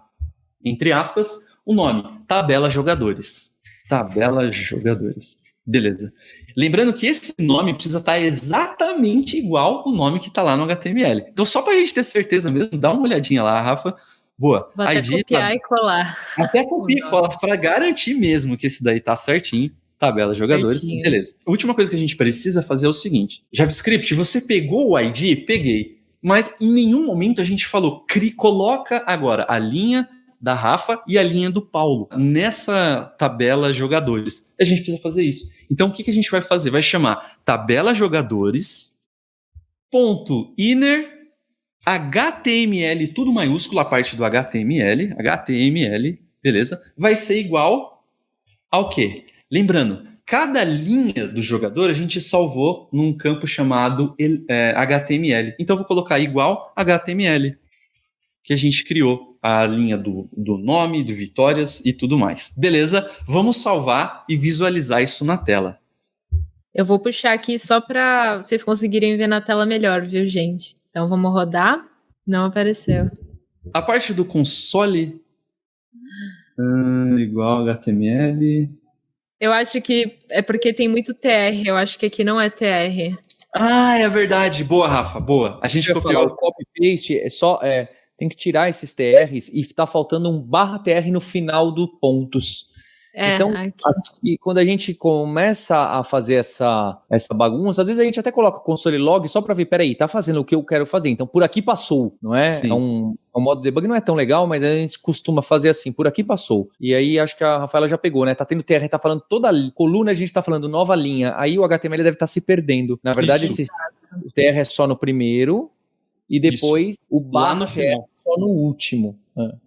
entre aspas, o nome, tabela jogadores. Tabela jogadores. Beleza. Lembrando que esse nome precisa estar exatamente igual o nome que está lá no HTML. Então, só para a gente ter certeza mesmo, dá uma olhadinha lá, Rafa. Boa. Vou até copiar e colar. Até copiar e colar, para garantir mesmo que esse daí tá certinho. Tabela jogadores. Certinho. Beleza. A última coisa que a gente precisa fazer é o seguinte. JavaScript, você pegou o ID? Peguei. Mas em nenhum momento a gente falou, coloca agora a linha da Rafa e a linha do Paulo nessa tabela jogadores. A gente precisa fazer isso. Então, o que a gente vai fazer? Vai chamar tabela jogadores, ponto inner, HTML, tudo maiúsculo, a parte do HTML, beleza? Vai ser igual ao quê? Lembrando, cada linha do jogador a gente salvou num campo chamado HTML. Então, eu vou colocar igual HTML, que a gente criou. A linha do nome, de vitórias e tudo mais. Beleza? Vamos salvar e visualizar isso na tela. Eu vou puxar aqui só para vocês conseguirem ver na tela melhor, viu, gente? Então vamos rodar. Não apareceu. A parte do console igual HTML. Eu acho que é porque tem muito TR. Eu acho que aqui não é TR. Ah, é verdade. Boa, Rafa. Boa. A gente copiou. O copy-paste é só... tem que tirar esses TRs e tá faltando um /TR no final do pontos. Então, aqui, quando a gente começa a fazer essa bagunça, às vezes a gente até coloca console log só para ver, peraí, tá fazendo o que eu quero fazer, então por aqui passou, não é? Sim. É um modo de debug, não é tão legal, mas a gente costuma fazer assim, por aqui passou. E aí acho que a Rafaela já pegou, né? Tá tendo TR, tá falando toda a coluna, a gente tá falando nova linha, aí o HTML deve estar se perdendo. Na verdade, o TR é só no primeiro e depois o barra no final. Só no último.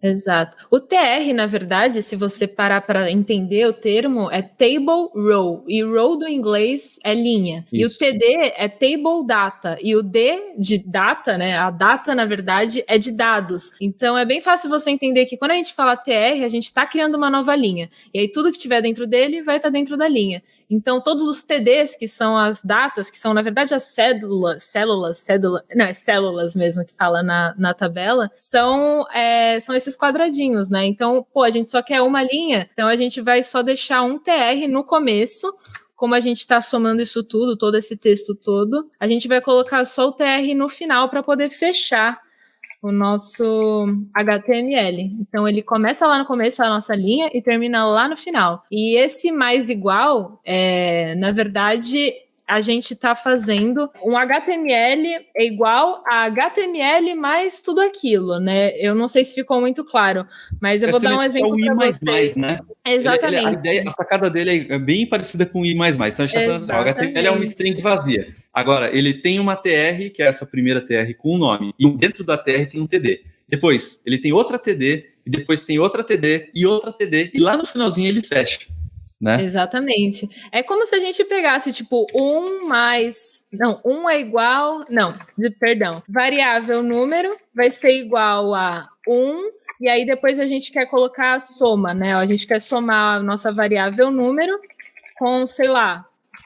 Exato. O TR, na verdade, se você parar para entender o termo, é table row. E row do inglês é linha. Isso. E o TD é table data. E o D de data, né? A data, na verdade, é de dados. Então é bem fácil você entender que quando a gente fala TR, a gente está criando uma nova linha. E aí tudo que tiver dentro dele vai estar dentro da linha. Então, todos os TDs, que são as datas, que são, na verdade, as células mesmo que fala na tabela, são esses quadradinhos, né? Então, a gente só quer uma linha, então a gente vai só deixar um TR no começo. Como a gente está somando isso tudo, todo esse texto todo, a gente vai colocar só o TR no final para poder fechar o nosso HTML. Então, ele começa lá no começo, a nossa linha, e termina lá no final. E esse mais igual, na verdade, a gente está fazendo um HTML é igual a HTML mais tudo aquilo, né? Eu não sei se ficou muito claro, mas eu vou dar um exemplo para vocês. Né? Exatamente. A sacada dele é bem parecida com o I++. Então, a gente está falando assim, o HTML é uma string vazia. Agora, ele tem uma TR, que é essa primeira TR com um nome, e dentro da TR tem um TD. Depois, ele tem outra TD, e depois tem outra TD, e outra TD, e lá no finalzinho ele fecha. Né? Exatamente. É como se a gente pegasse, tipo, variável número vai ser igual a 1, e aí depois a gente quer colocar a soma, né? A gente quer somar a nossa variável número com,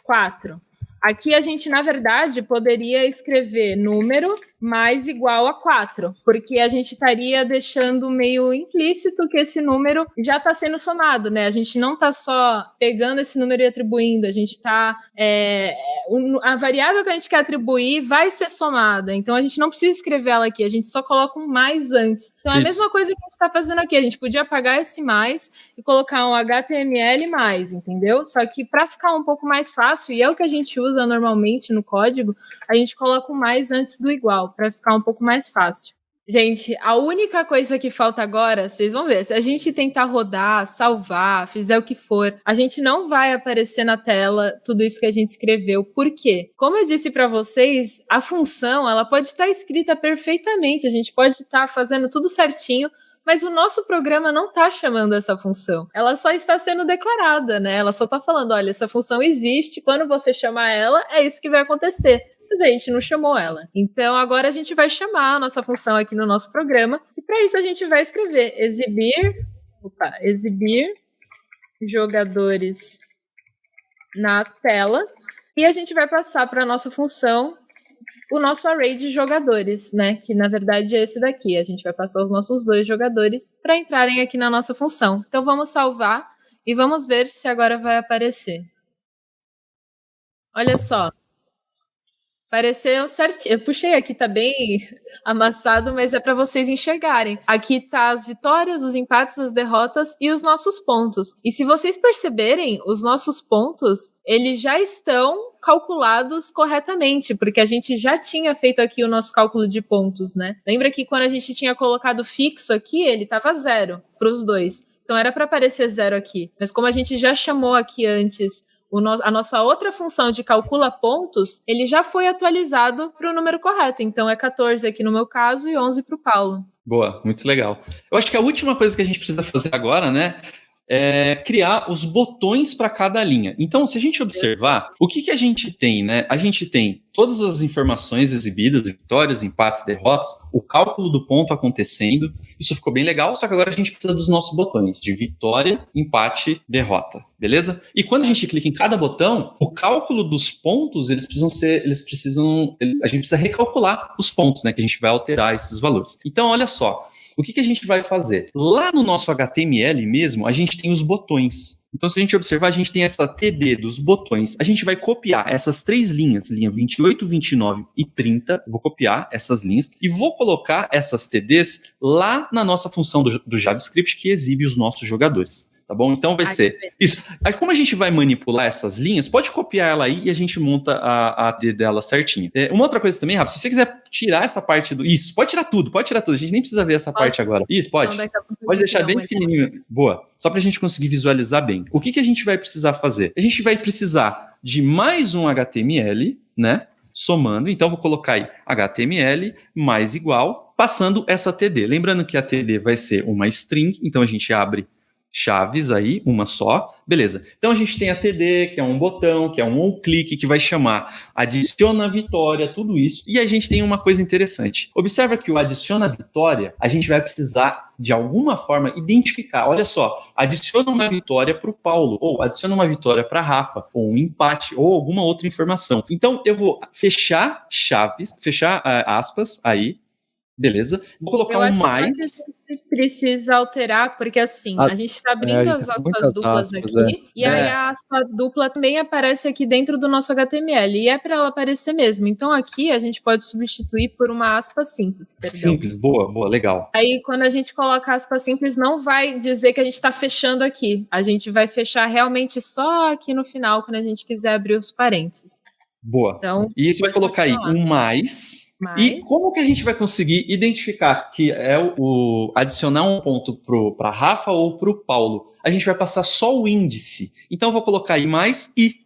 4. Aqui a gente, na verdade, poderia escrever número mais igual a 4, porque a gente estaria deixando meio implícito que esse número já está sendo somado, né? A gente não está só pegando esse número e atribuindo, a gente está... a variável que a gente quer atribuir vai ser somada, então a gente não precisa escrever ela aqui, a gente só coloca um mais antes. Então é a mesma coisa que a gente está fazendo aqui, a gente podia apagar esse mais e colocar um HTML mais, entendeu? Só que para ficar um pouco mais fácil, e é o que a gente usa normalmente no código, a gente coloca o mais antes do igual, para ficar um pouco mais fácil. Gente, a única coisa que falta agora, vocês vão ver, se a gente tentar rodar, salvar, fizer o que for, a gente não vai aparecer na tela tudo isso que a gente escreveu. Por quê? Como eu disse para vocês, a função, ela pode estar escrita perfeitamente, a gente pode estar fazendo tudo certinho, mas o nosso programa não está chamando essa função. Ela só está sendo declarada, né? Ela só está falando, olha, essa função existe, quando você chamar ela, é isso que vai acontecer. Mas a gente não chamou ela. Então, agora a gente vai chamar a nossa função aqui no nosso programa, e para isso a gente vai escrever exibir jogadores na tela, e a gente vai passar para a nossa função o nosso array de jogadores, né? Que na verdade é esse daqui. A gente vai passar os nossos 2 jogadores para entrarem aqui na nossa função. Então vamos salvar e vamos ver se agora vai aparecer. Olha só. Apareceu certinho. Eu puxei aqui, tá bem amassado, mas é para vocês enxergarem. Aqui tá as vitórias, os empates, as derrotas e os nossos pontos. E se vocês perceberem, os nossos pontos, eles já estão calculados corretamente, porque a gente já tinha feito aqui o nosso cálculo de pontos, né? Lembra que quando a gente tinha colocado fixo aqui, ele tava 0 para os 2. Então era para aparecer 0 aqui. Mas como a gente já chamou aqui antes a nossa outra função de calcula pontos, ele já foi atualizado para o número correto. Então é 14 aqui no meu caso e 11 para o Paulo. Boa, muito legal. Eu acho que a última coisa que a gente precisa fazer agora, né, é criar os botões para cada linha. Então, se a gente observar, o que a gente tem, né? A gente tem todas as informações exibidas, vitórias, empates, derrotas, o cálculo do ponto acontecendo. Isso ficou bem legal, só que agora a gente precisa dos nossos botões de vitória, empate, derrota, beleza? E quando a gente clica em cada botão, o cálculo dos pontos, a gente precisa recalcular os pontos, né? Que a gente vai alterar esses valores. Então, olha só. O que a gente vai fazer? Lá no nosso HTML mesmo, a gente tem os botões. Então, se a gente observar, a gente tem essa TD dos botões. A gente vai copiar essas 3 linhas, linha 28, 29 e 30. Vou copiar essas linhas e vou colocar essas TDs lá na nossa função do JavaScript que exibe os nossos jogadores. tá bom? Então vai ser isso. Aí como a gente vai manipular essas linhas, pode copiar ela aí e a gente monta a AD dela certinho. Uma outra coisa também, Rafa, se você quiser tirar essa parte do... Isso, pode tirar tudo, a gente nem precisa ver essa parte agora. Isso, pode. Pode deixar bem pequenininho. Boa. Só pra gente conseguir visualizar bem. O que a gente vai precisar fazer? A gente vai precisar de mais um HTML, né? Somando, então vou colocar aí HTML mais igual, passando essa TD. Lembrando que a TD vai ser uma string, então a gente abre chaves aí, uma só, beleza. Então a gente tem a TD, que é um botão, que é um on-click, que vai chamar adiciona vitória, tudo isso. E a gente tem uma coisa interessante. Observa que o adiciona vitória, a gente vai precisar, de alguma forma, identificar. Olha só, adiciona uma vitória para o Paulo, ou adiciona uma vitória para a Rafa, ou um empate, ou alguma outra informação. Então eu vou fechar chaves, fechar aspas aí, beleza? Vou colocar um mais. Que a gente precisa alterar, porque assim, a gente está abrindo as aspas duplas aqui, e aí a aspa dupla também aparece aqui dentro do nosso HTML, e é para ela aparecer mesmo. Então aqui a gente pode substituir por uma aspa simples. Simples, boa, legal. Aí quando a gente coloca aspa simples, não vai dizer que a gente está fechando aqui. A gente vai fechar realmente só aqui no final, quando a gente quiser abrir os parênteses. Boa. Então, e você vai colocar aí um mais. E como que a gente vai conseguir identificar que é o adicionar um ponto para a Rafa ou para o Paulo? A gente vai passar só o índice. Então, eu vou colocar aí mais i.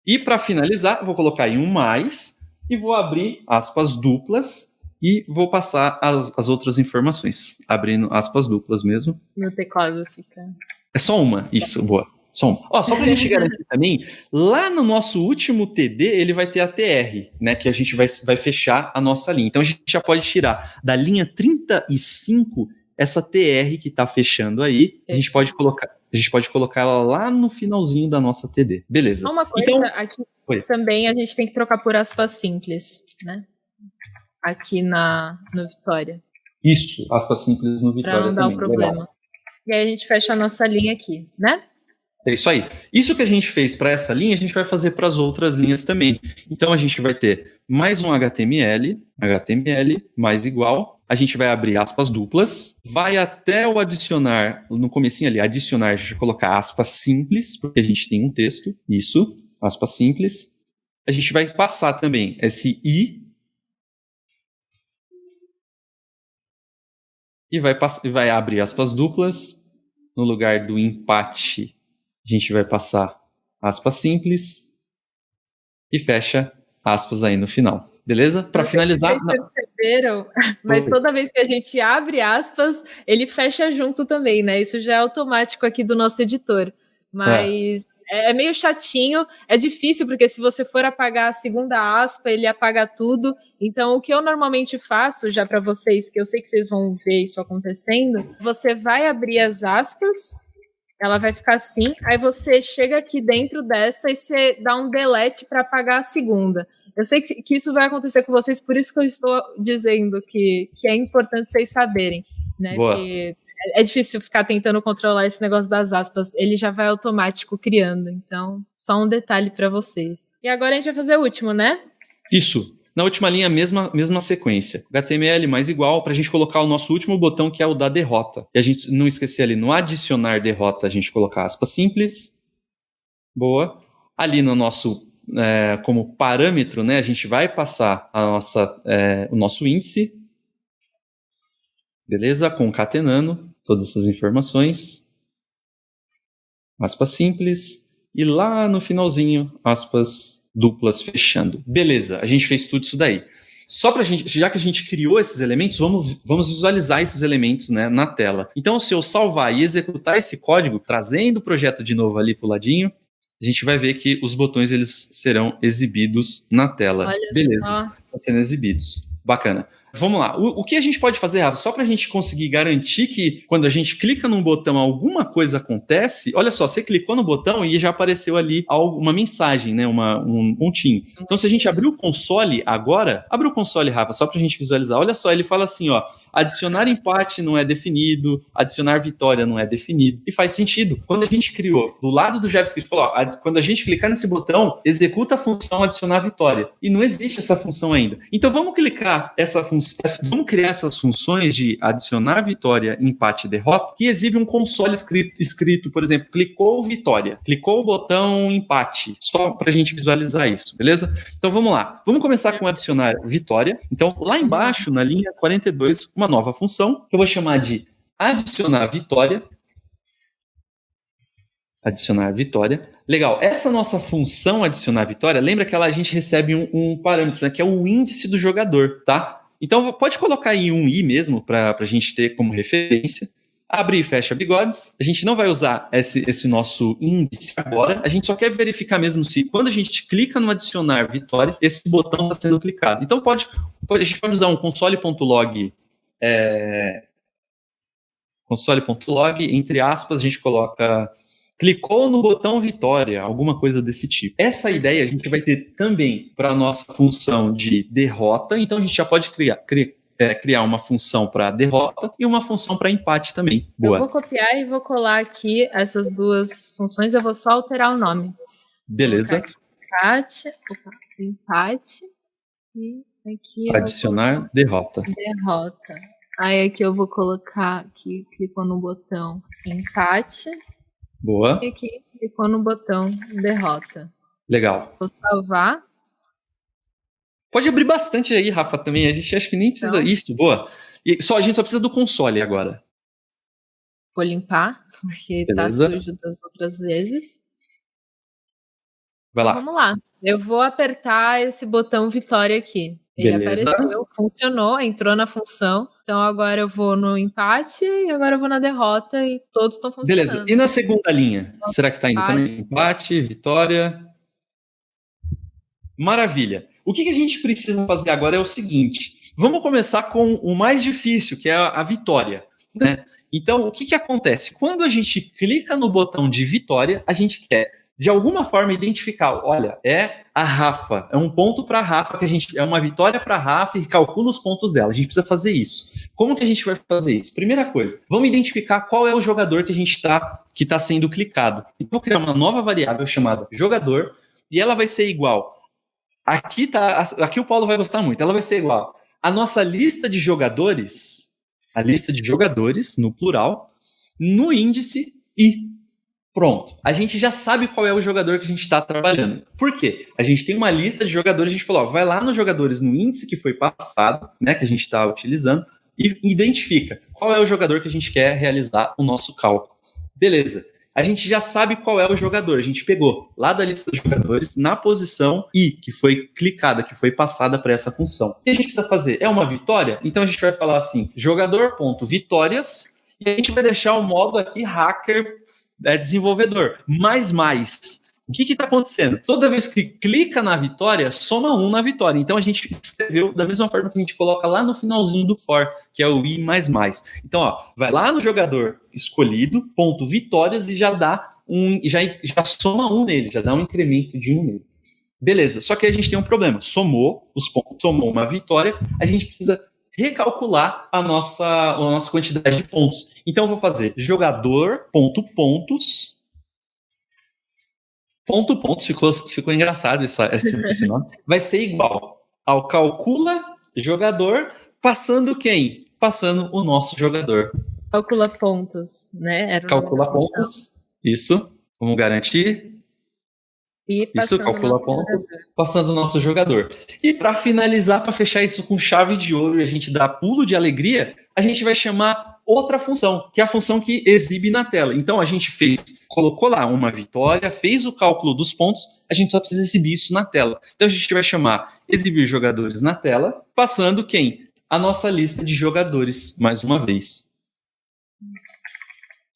E para finalizar, eu vou colocar aí um mais e vou abrir aspas duplas e vou passar as outras informações. Abrindo aspas duplas mesmo. No teclado fica... É só uma, isso, boa. Só pra gente garantir também, lá no nosso último TD, ele vai ter a TR, né, que a gente vai fechar a nossa linha. Então, a gente já pode tirar da linha 35 essa TR que tá fechando aí, a gente pode colocar ela lá no finalzinho da nossa TD. Beleza. Uma coisa, então, aqui também a gente tem que trocar por aspas simples, né? Aqui no Vitória. Isso, aspas simples no Vitória também. Pra não dar o problema. Legal. E aí a gente fecha a nossa linha aqui, né? É isso aí. Isso que a gente fez para essa linha, a gente vai fazer para as outras linhas também. Então, a gente vai ter mais um HTML mais igual. A gente vai abrir aspas duplas, vai até o adicionar, no comecinho ali, adicionar, a gente vai colocar aspas simples, porque a gente tem um texto, isso, aspas simples. A gente vai passar também esse i e vai abrir aspas duplas, no lugar do empate, a gente vai passar aspas simples e fecha aspas aí no final. Beleza? Para finalizar... Vocês perceberam, mas toda vez que a gente abre aspas, ele fecha junto também, né? Isso já é automático aqui do nosso editor. Mas é meio chatinho, é difícil, porque se você for apagar a segunda aspa, ele apaga tudo. Então, o que eu normalmente faço, já para vocês, que eu sei que vocês vão ver isso acontecendo, você vai abrir as aspas... Ela vai ficar assim, aí você chega aqui dentro dessa e você dá um delete para apagar a segunda. Eu sei que isso vai acontecer com vocês, por isso que eu estou dizendo que é importante vocês saberem, né? Que é difícil ficar tentando controlar esse negócio das aspas, ele já vai automático criando. Então, só um detalhe para vocês. E agora a gente vai fazer o último, né? Isso. Na última linha, mesma sequência. HTML mais igual, para a gente colocar o nosso último botão, que é o da derrota. E a gente não esquecer ali, no adicionar derrota, a gente colocar aspas simples. Boa. Ali no nosso, como parâmetro, né, a gente vai passar o nosso índice. Beleza? Concatenando todas essas informações. Aspas simples. E lá no finalzinho, aspas duplas fechando. Beleza, a gente fez tudo isso daí. Só pra gente, já que a gente criou esses elementos, vamos visualizar esses elementos, né, na tela. Então, se eu salvar e executar esse código, trazendo o projeto de novo ali pro ladinho, a gente vai ver que os botões eles serão exibidos na tela. Olha beleza, só. estão sendo exibidos. Bacana. Vamos lá. O que a gente pode fazer, Rafa, só para a gente conseguir garantir que quando a gente clica num botão alguma coisa acontece, olha só, você clicou no botão e já apareceu ali uma mensagem, né, um pontinho. Então, se a gente abrir o console agora, abre o console, Rafa, só para a gente visualizar. Olha só, ele fala assim, ó, adicionar empate não é definido, adicionar vitória não é definido. E faz sentido. Quando a gente criou, do lado do JavaScript, falou, ó, quando a gente clicar nesse botão, executa a função adicionar vitória. E não existe essa função ainda. Então vamos clicar vamos criar essas funções de adicionar vitória, empate e derrota, que exibe um console escrito, por exemplo, clicou vitória, clicou o botão empate, só para a gente visualizar isso, beleza? Então vamos lá. Vamos começar com adicionar vitória. Então lá embaixo, na linha 42, uma nova função que eu vou chamar de adicionar vitória. Adicionar vitória. Legal. Essa nossa função adicionar vitória, lembra que a gente recebe um parâmetro, né, que é o índice do jogador, tá? Então pode colocar aí um i mesmo para a gente ter como referência. Abre e fecha bigodes. A gente não vai usar esse nosso índice agora. A gente só quer verificar mesmo se quando a gente clica no adicionar vitória, esse botão está sendo clicado. Então a gente pode usar um console.log console.log, entre aspas, a gente coloca clicou no botão vitória, alguma coisa desse tipo. Essa ideia a gente vai ter também para a nossa função de derrota, então a gente já pode criar uma função para derrota e uma função para empate também. Boa. Eu vou copiar e vou colar aqui essas duas funções, eu vou só alterar o nome. Beleza. Empate e aqui adicionar derrota. Aí aqui eu vou colocar que clicou no botão empate. Boa. E aqui clicou no botão derrota. Legal. Vou salvar. Pode abrir bastante aí, Rafa, também. A gente acha que nem precisa isso. Boa. E a gente só precisa do console agora. Vou limpar, porque Beleza. tá sujo das outras vezes. Vai lá. Então, vamos lá. Eu vou apertar esse botão vitória aqui. Ele Beleza. apareceu, funcionou, entrou na função. Então agora eu vou no empate e agora eu vou na derrota e todos estão funcionando. Beleza. E na segunda linha? Será que está indo também? Empate, vitória. Maravilha. O que a gente precisa fazer agora é o seguinte. Vamos começar com o mais difícil, que é a vitória, né? Então, o que acontece? Quando a gente clica no botão de vitória, a gente quer de alguma forma identificar, olha, é a Rafa, é um ponto para a Rafa, é uma vitória para a Rafa e calcula os pontos dela. A gente precisa fazer isso. Como que a gente vai fazer isso? Primeira coisa, vamos identificar qual é o jogador que que está sendo clicado. Então, vou criar uma nova variável chamada jogador e ela vai ser igual. Aqui o Paulo vai gostar muito. Ela vai ser igual a nossa lista de jogadores, a lista de jogadores no plural, no índice i. Pronto. A gente já sabe qual é o jogador que a gente está trabalhando. Por quê? A gente tem uma lista de jogadores, a gente falou, ó, vai lá nos jogadores no índice que foi passado, né, que a gente está utilizando, e identifica qual é o jogador que a gente quer realizar o nosso cálculo. Beleza. A gente já sabe qual é o jogador. A gente pegou lá da lista de jogadores na posição I, que foi clicada, que foi passada para essa função. O que a gente precisa fazer? É uma vitória? Então a gente vai falar assim, jogador.vitórias, e a gente vai deixar o modo aqui hacker desenvolvedor, mais. O que está acontecendo? Toda vez que clica na vitória, soma 1 na vitória. Então a gente escreveu da mesma forma que a gente coloca lá no finalzinho do for, que é o i++. Então, ó, vai lá no jogador escolhido, ponto vitórias, e já dá já soma 1 nele, já dá um incremento de 1 nele. Beleza, só que a gente tem um problema. Somou os pontos, somou uma vitória, a gente precisa recalcular a nossa quantidade de pontos. Então eu vou fazer jogador.pontos. Pontos, ficou engraçado esse nome. Vai ser igual ao calcula jogador, passando quem? Passando o nosso jogador. Calcula pontos, né? Calcula pontos. Isso. Vamos garantir. Isso, calcula ponto, passando o nosso jogador. E para finalizar, para fechar isso com chave de ouro e a gente dar pulo de alegria, a gente vai chamar outra função, que é a função que exibe na tela. Então a gente colocou lá uma vitória, fez o cálculo dos pontos, a gente só precisa exibir isso na tela. Então a gente vai chamar exibir jogadores na tela, passando quem? A nossa lista de jogadores, mais uma vez.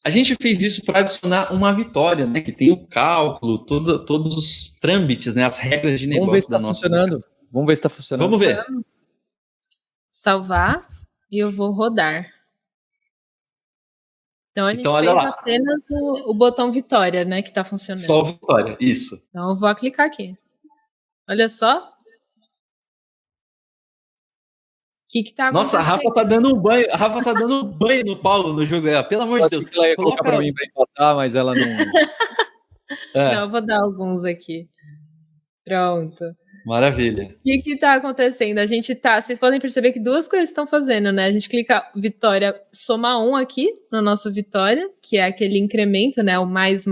A gente fez isso para adicionar uma vitória, né? Que tem o cálculo, todos os trâmites, né? As regras de negócio da nossa. Vamos ver se está funcionando. Vamos ver. Vamos salvar e eu vou rodar. Então a gente fez apenas o botão vitória, né? Que está funcionando. Só vitória, isso. Então eu vou clicar aqui. Olha só. que tá acontecendo? Nossa, a Rafa tá dando um banho. A Rafa tá dando um banho no Paulo no jogo. Pelo amor de Deus. Que ela ia colocar pra mim pra empatar, mas ela não... Não, eu vou dar alguns aqui. Pronto. Maravilha. O que tá acontecendo? A gente tá... Vocês podem perceber que duas coisas estão fazendo, né? A gente clica Vitória, soma 1 aqui no nosso Vitória, que é aquele incremento, né? O mais.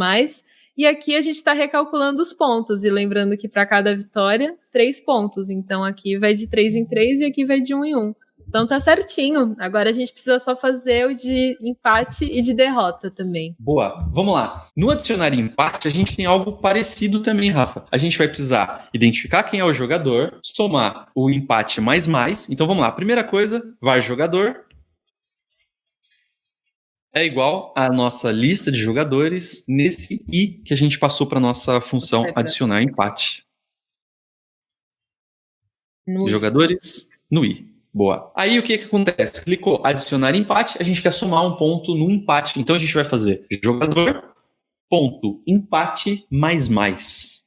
E aqui a gente tá recalculando os pontos. E lembrando que para cada vitória, 3 pontos. Então aqui vai de 3 em 3 e aqui vai de 1 em 1. Então tá certinho. Agora a gente precisa só fazer o de empate e de derrota também. Boa, vamos lá. No adicionar empate, a gente tem algo parecido também, Rafa. A gente vai precisar identificar quem é o jogador, somar o empate mais. Então vamos lá. Primeira coisa, var jogador é igual à nossa lista de jogadores nesse i que a gente passou para nossa função adicionar empate. No jogadores no i. Boa. Aí o que acontece? Clicou adicionar empate, a gente quer somar um ponto no empate. Então a gente vai fazer jogador, ponto, empate, mais.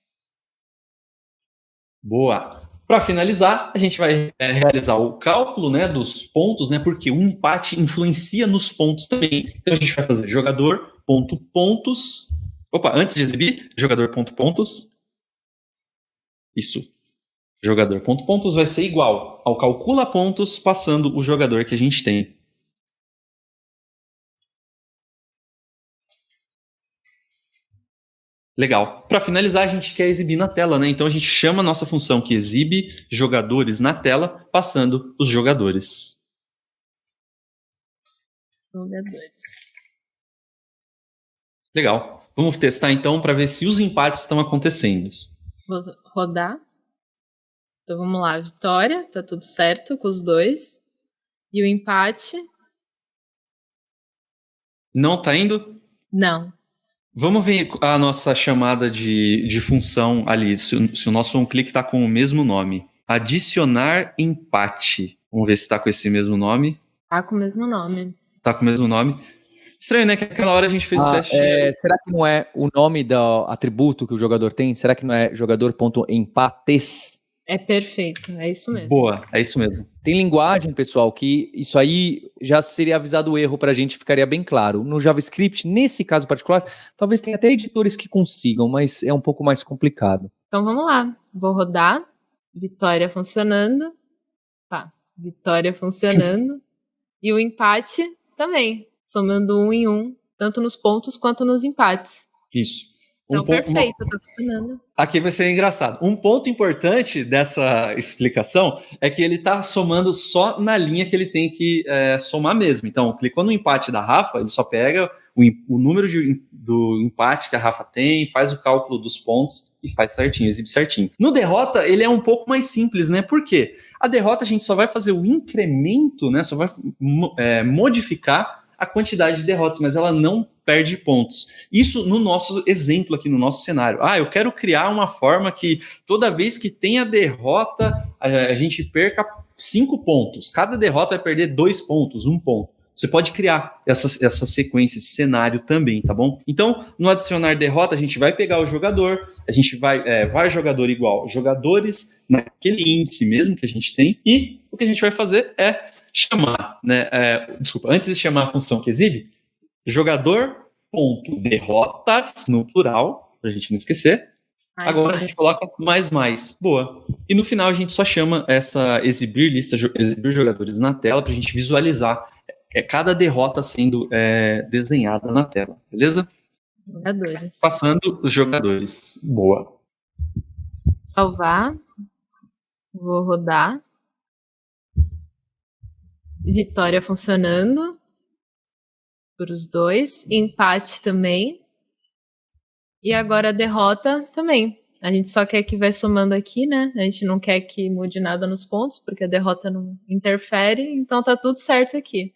Boa. Para finalizar, a gente vai realizar o cálculo, né, dos pontos, né, porque o empate influencia nos pontos também. Então a gente vai fazer jogador, ponto, pontos. Opa, antes de exibir, jogador, ponto, pontos. Isso. Jogador ponto pontos vai ser igual ao calcula pontos passando o jogador que a gente tem. Legal. Para finalizar, a gente quer exibir na tela, né? Então a gente chama a nossa função que exibe jogadores na tela, passando os jogadores. Legal. Vamos testar então para ver se os empates estão acontecendo. Vou rodar. Então vamos lá, vitória, tá tudo certo com os dois. E o empate? Não tá indo? Não. Vamos ver a nossa chamada de função ali, se o nosso onClick tá com o mesmo nome. Adicionar empate. Vamos ver se tá com esse mesmo nome. Tá com o mesmo nome. Tá com o mesmo nome. Estranho, né? Que aquela hora a gente fez o teste. Será que não é o nome do atributo que o jogador tem? Será que não é jogador.empates? É perfeito, é isso mesmo. Boa, é isso mesmo. Tem linguagem, pessoal, que isso aí já seria avisado o erro pra gente, ficaria bem claro. No JavaScript, nesse caso particular, talvez tenha até editores que consigam, mas é um pouco mais complicado. Então vamos lá, vou rodar, vitória funcionando, vitória funcionando, e o empate também, somando 1 em 1, tanto nos pontos quanto nos empates. Isso. Então, perfeito, tá funcionando. Aqui vai ser engraçado. Um ponto importante dessa explicação é que ele tá somando só na linha que ele tem que somar mesmo. Então, clicou no empate da Rafa, ele só pega o número do empate que a Rafa tem, faz o cálculo dos pontos e faz certinho, exibe certinho. No derrota, ele é um pouco mais simples, né? Por quê? A derrota a gente só vai fazer o incremento, né? Só vai modificar a quantidade de derrotas, mas ela não perde pontos. Isso no nosso exemplo aqui, no nosso cenário. Eu quero criar uma forma que toda vez que tem a derrota, a gente perca 5 pontos. Cada derrota vai perder 2 pontos, 1 ponto. Você pode criar essa sequência, esse cenário também, tá bom? Então, no adicionar derrota, a gente vai pegar o jogador, a gente vai jogador igual jogadores naquele índice mesmo que a gente tem, e o que a gente vai fazer é chamar, né? Antes de chamar a função que exibe, jogador.derrotas, no plural, pra gente não esquecer. Agora a gente coloca mais. Boa. E no final a gente só chama essa exibir jogadores na tela pra gente visualizar cada derrota sendo desenhada na tela, beleza? Jogadores. Passando os jogadores. Boa. Salvar. Vou rodar. Vitória funcionando por os dois, empate também, e agora a derrota também. A gente só quer que vai somando aqui, né? A gente não quer que mude nada nos pontos, porque a derrota não interfere, então tá tudo certo aqui.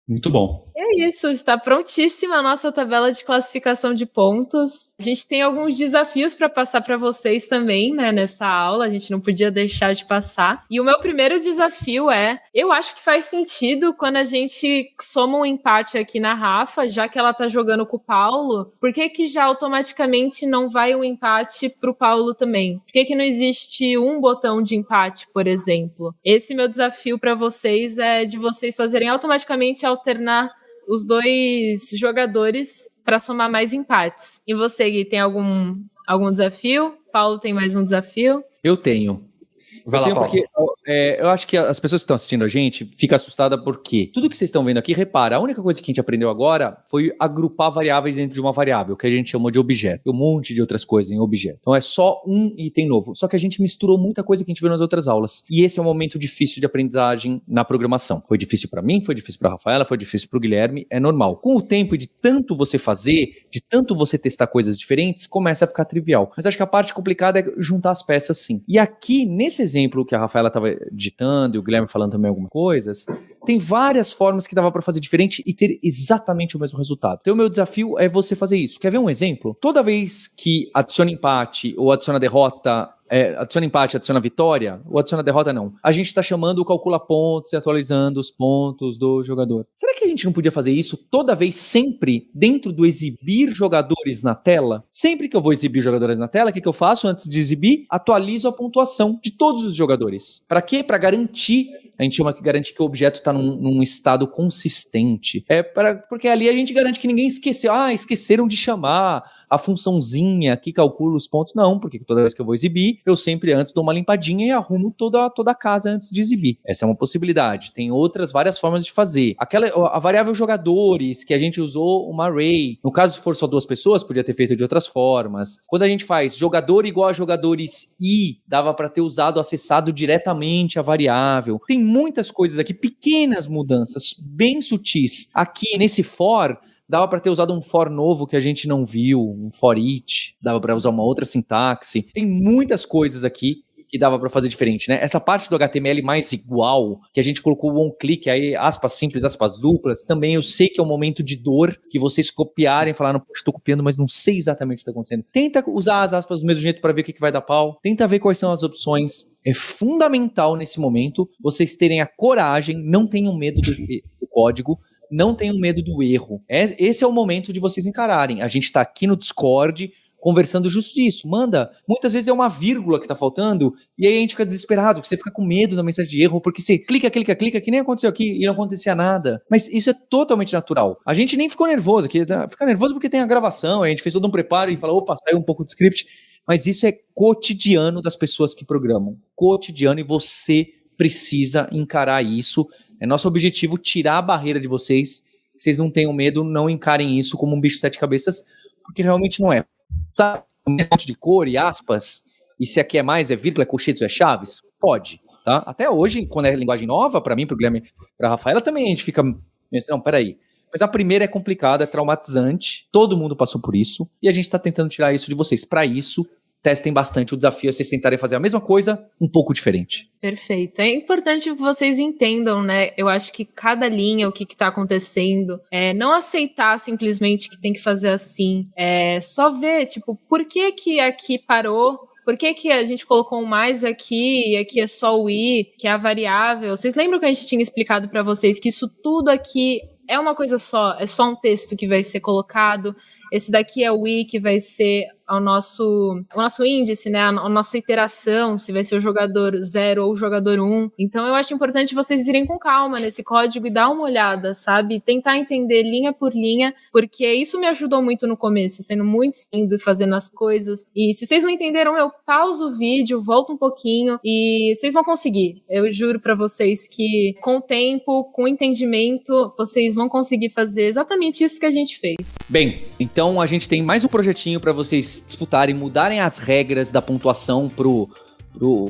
Muito bom. É isso, está prontíssima a nossa tabela de classificação de pontos. A gente tem alguns desafios para passar para vocês também, né, nessa aula, a gente não podia deixar de passar. E o meu primeiro desafio eu acho que faz sentido quando a gente soma um empate aqui na Rafa, já que ela tá jogando com o Paulo, por que já automaticamente não vai um empate pro Paulo também? Por que não existe um botão de empate, por exemplo? Esse meu desafio para vocês é de vocês fazerem automaticamente alternar os dois jogadores para somar mais empates. E você, Gui, tem algum desafio? Paulo tem mais um desafio? Eu tenho. Vai lá, Paulo. Porque eu acho que as pessoas que estão assistindo a gente ficam assustadas porque tudo que vocês estão vendo aqui, repara, a única coisa que a gente aprendeu agora foi agrupar variáveis dentro de uma variável, que a gente chamou de objeto. Um monte de outras coisas em objeto. Então é só um item novo. Só que a gente misturou muita coisa que a gente viu nas outras aulas. E esse é um momento difícil de aprendizagem na programação. Foi difícil para mim, foi difícil para Rafaela, foi difícil para o Guilherme, é normal. Com o tempo e de tanto você fazer, de tanto você testar coisas diferentes, começa a ficar trivial. Mas acho que a parte complicada é juntar as peças sim. E aqui, nesse exemplo que a Rafaela estava digitando e o Guilherme falando também algumas coisas, tem várias formas que dava para fazer diferente e ter exatamente o mesmo resultado. Então o meu desafio é você fazer isso. Quer ver um exemplo? Toda vez que adiciona empate ou adiciona derrota, adiciona empate, adiciona vitória, ou adiciona derrota não, a gente está chamando o calcula pontos e atualizando os pontos do jogador. Será que a gente não podia fazer isso toda vez, sempre, dentro do exibir jogadores na tela? Sempre que eu vou exibir jogadores na tela, o que eu faço antes de exibir? Atualizo a pontuação de todos os jogadores. Para quê? Para garantir, a gente chama que garantir que o objeto está num estado consistente. Porque ali a gente garante que ninguém esqueceu. Esqueceram de chamar a funçãozinha que calcula os pontos. Não, porque toda vez que eu vou exibir, eu sempre antes dou uma limpadinha e arrumo toda a casa antes de exibir. Essa é uma possibilidade. Tem várias formas de fazer. A variável jogadores, que a gente usou uma array. No caso, se for só 2 pessoas, podia ter feito de outras formas. Quando a gente faz jogador igual a jogadores i, dava para ter acessado diretamente a variável. Tem muitas coisas aqui, pequenas mudanças, bem sutis. Aqui, nesse for, dava para ter usado um for novo que a gente não viu, um for each, dava para usar uma outra sintaxe. Tem muitas coisas aqui que dava para fazer diferente, né? Essa parte do HTML mais igual, que a gente colocou o on-click, aí aspas simples, aspas duplas, também eu sei que é um momento de dor, que vocês copiarem e falaram, poxa, estou copiando, mas não sei exatamente o que está acontecendo. Tenta usar as aspas do mesmo jeito para ver o que vai dar pau. Tenta ver quais são as opções. É fundamental nesse momento vocês terem a coragem, não tenham medo do código, não tenham medo do erro. Esse é o momento de vocês encararem. A gente está aqui no Discord conversando justo disso. Manda. Muitas vezes é uma vírgula que tá faltando e aí a gente fica desesperado, você fica com medo da mensagem de erro, porque você clica, que nem aconteceu aqui e não acontecia nada. Mas isso é totalmente natural. A gente nem ficou nervoso aqui. Fica nervoso porque tem a gravação, a gente fez todo um preparo e falou, opa, saiu um pouco do script. Mas isso é cotidiano das pessoas que programam. Cotidiano, e você precisa encarar isso. É nosso objetivo tirar a barreira de vocês. Vocês não tenham medo, não encarem isso como um bicho de 7 cabeças, porque realmente não é. Tá, um monte de cor e aspas, e se aqui é mais, é vírgula, é colchetes, é chaves? Pode, tá? Até hoje, quando é linguagem nova, pra mim, pro Guilherme, pra Rafaela, também a gente fica, não, peraí. Mas a primeira é complicada, é traumatizante, todo mundo passou por isso, e a gente tá tentando tirar isso de vocês. Pra isso, testem bastante. O desafio é vocês tentarem fazer a mesma coisa, um pouco diferente. Perfeito. É importante que vocês entendam, né? Eu acho que cada linha, o que tá acontecendo, não aceitar simplesmente que tem que fazer assim. Só ver, tipo, por que aqui parou? Por que a gente colocou um mais aqui e aqui é só o i, que é a variável? Vocês lembram que a gente tinha explicado para vocês que isso tudo aqui é uma coisa só, é só um texto que vai ser colocado. Esse daqui é o i, que vai ser o nosso índice, né? A nossa iteração, se vai ser o jogador 0 ou o jogador 1. Então eu acho importante vocês irem com calma nesse código e dar uma olhada, sabe? Tentar entender linha por linha, porque isso me ajudou muito no começo, sendo muito indo e fazendo as coisas. E se vocês não entenderam, eu pauso o vídeo, volto um pouquinho e vocês vão conseguir. Eu juro pra vocês que com o tempo, com o entendimento, vocês vão conseguir fazer exatamente isso que a gente fez. Bem, então a gente tem mais um projetinho pra vocês disputarem, mudarem as regras da pontuação pro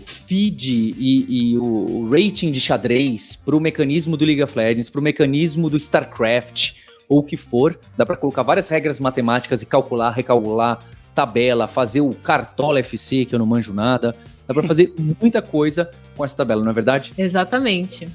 feed e o rating de xadrez, pro mecanismo do League of Legends, pro mecanismo do StarCraft, ou o que for. Dá pra colocar várias regras matemáticas e calcular, recalcular, tabela, fazer o Cartola FC, que eu não manjo nada. Dá pra fazer muita coisa com essa tabela, não é verdade? Exatamente.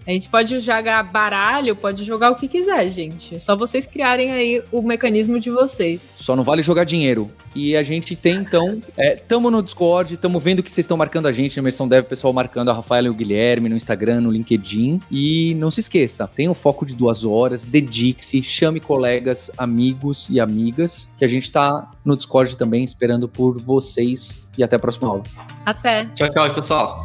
A gente pode jogar baralho, pode jogar o que quiser, gente. É só vocês criarem aí o mecanismo de vocês. Só não vale jogar dinheiro. E a gente tem, então, tamo no Discord, tamo vendo que vocês estão marcando a gente na Imersão Dev, o pessoal marcando a Rafaela e o Guilherme no Instagram, no LinkedIn. E não se esqueça, tem um foco de 2 horas, dedique-se, chame colegas, amigos e amigas, que a gente tá no Discord também esperando por vocês. E até a próxima aula. Até. Tchau, tchau, pessoal.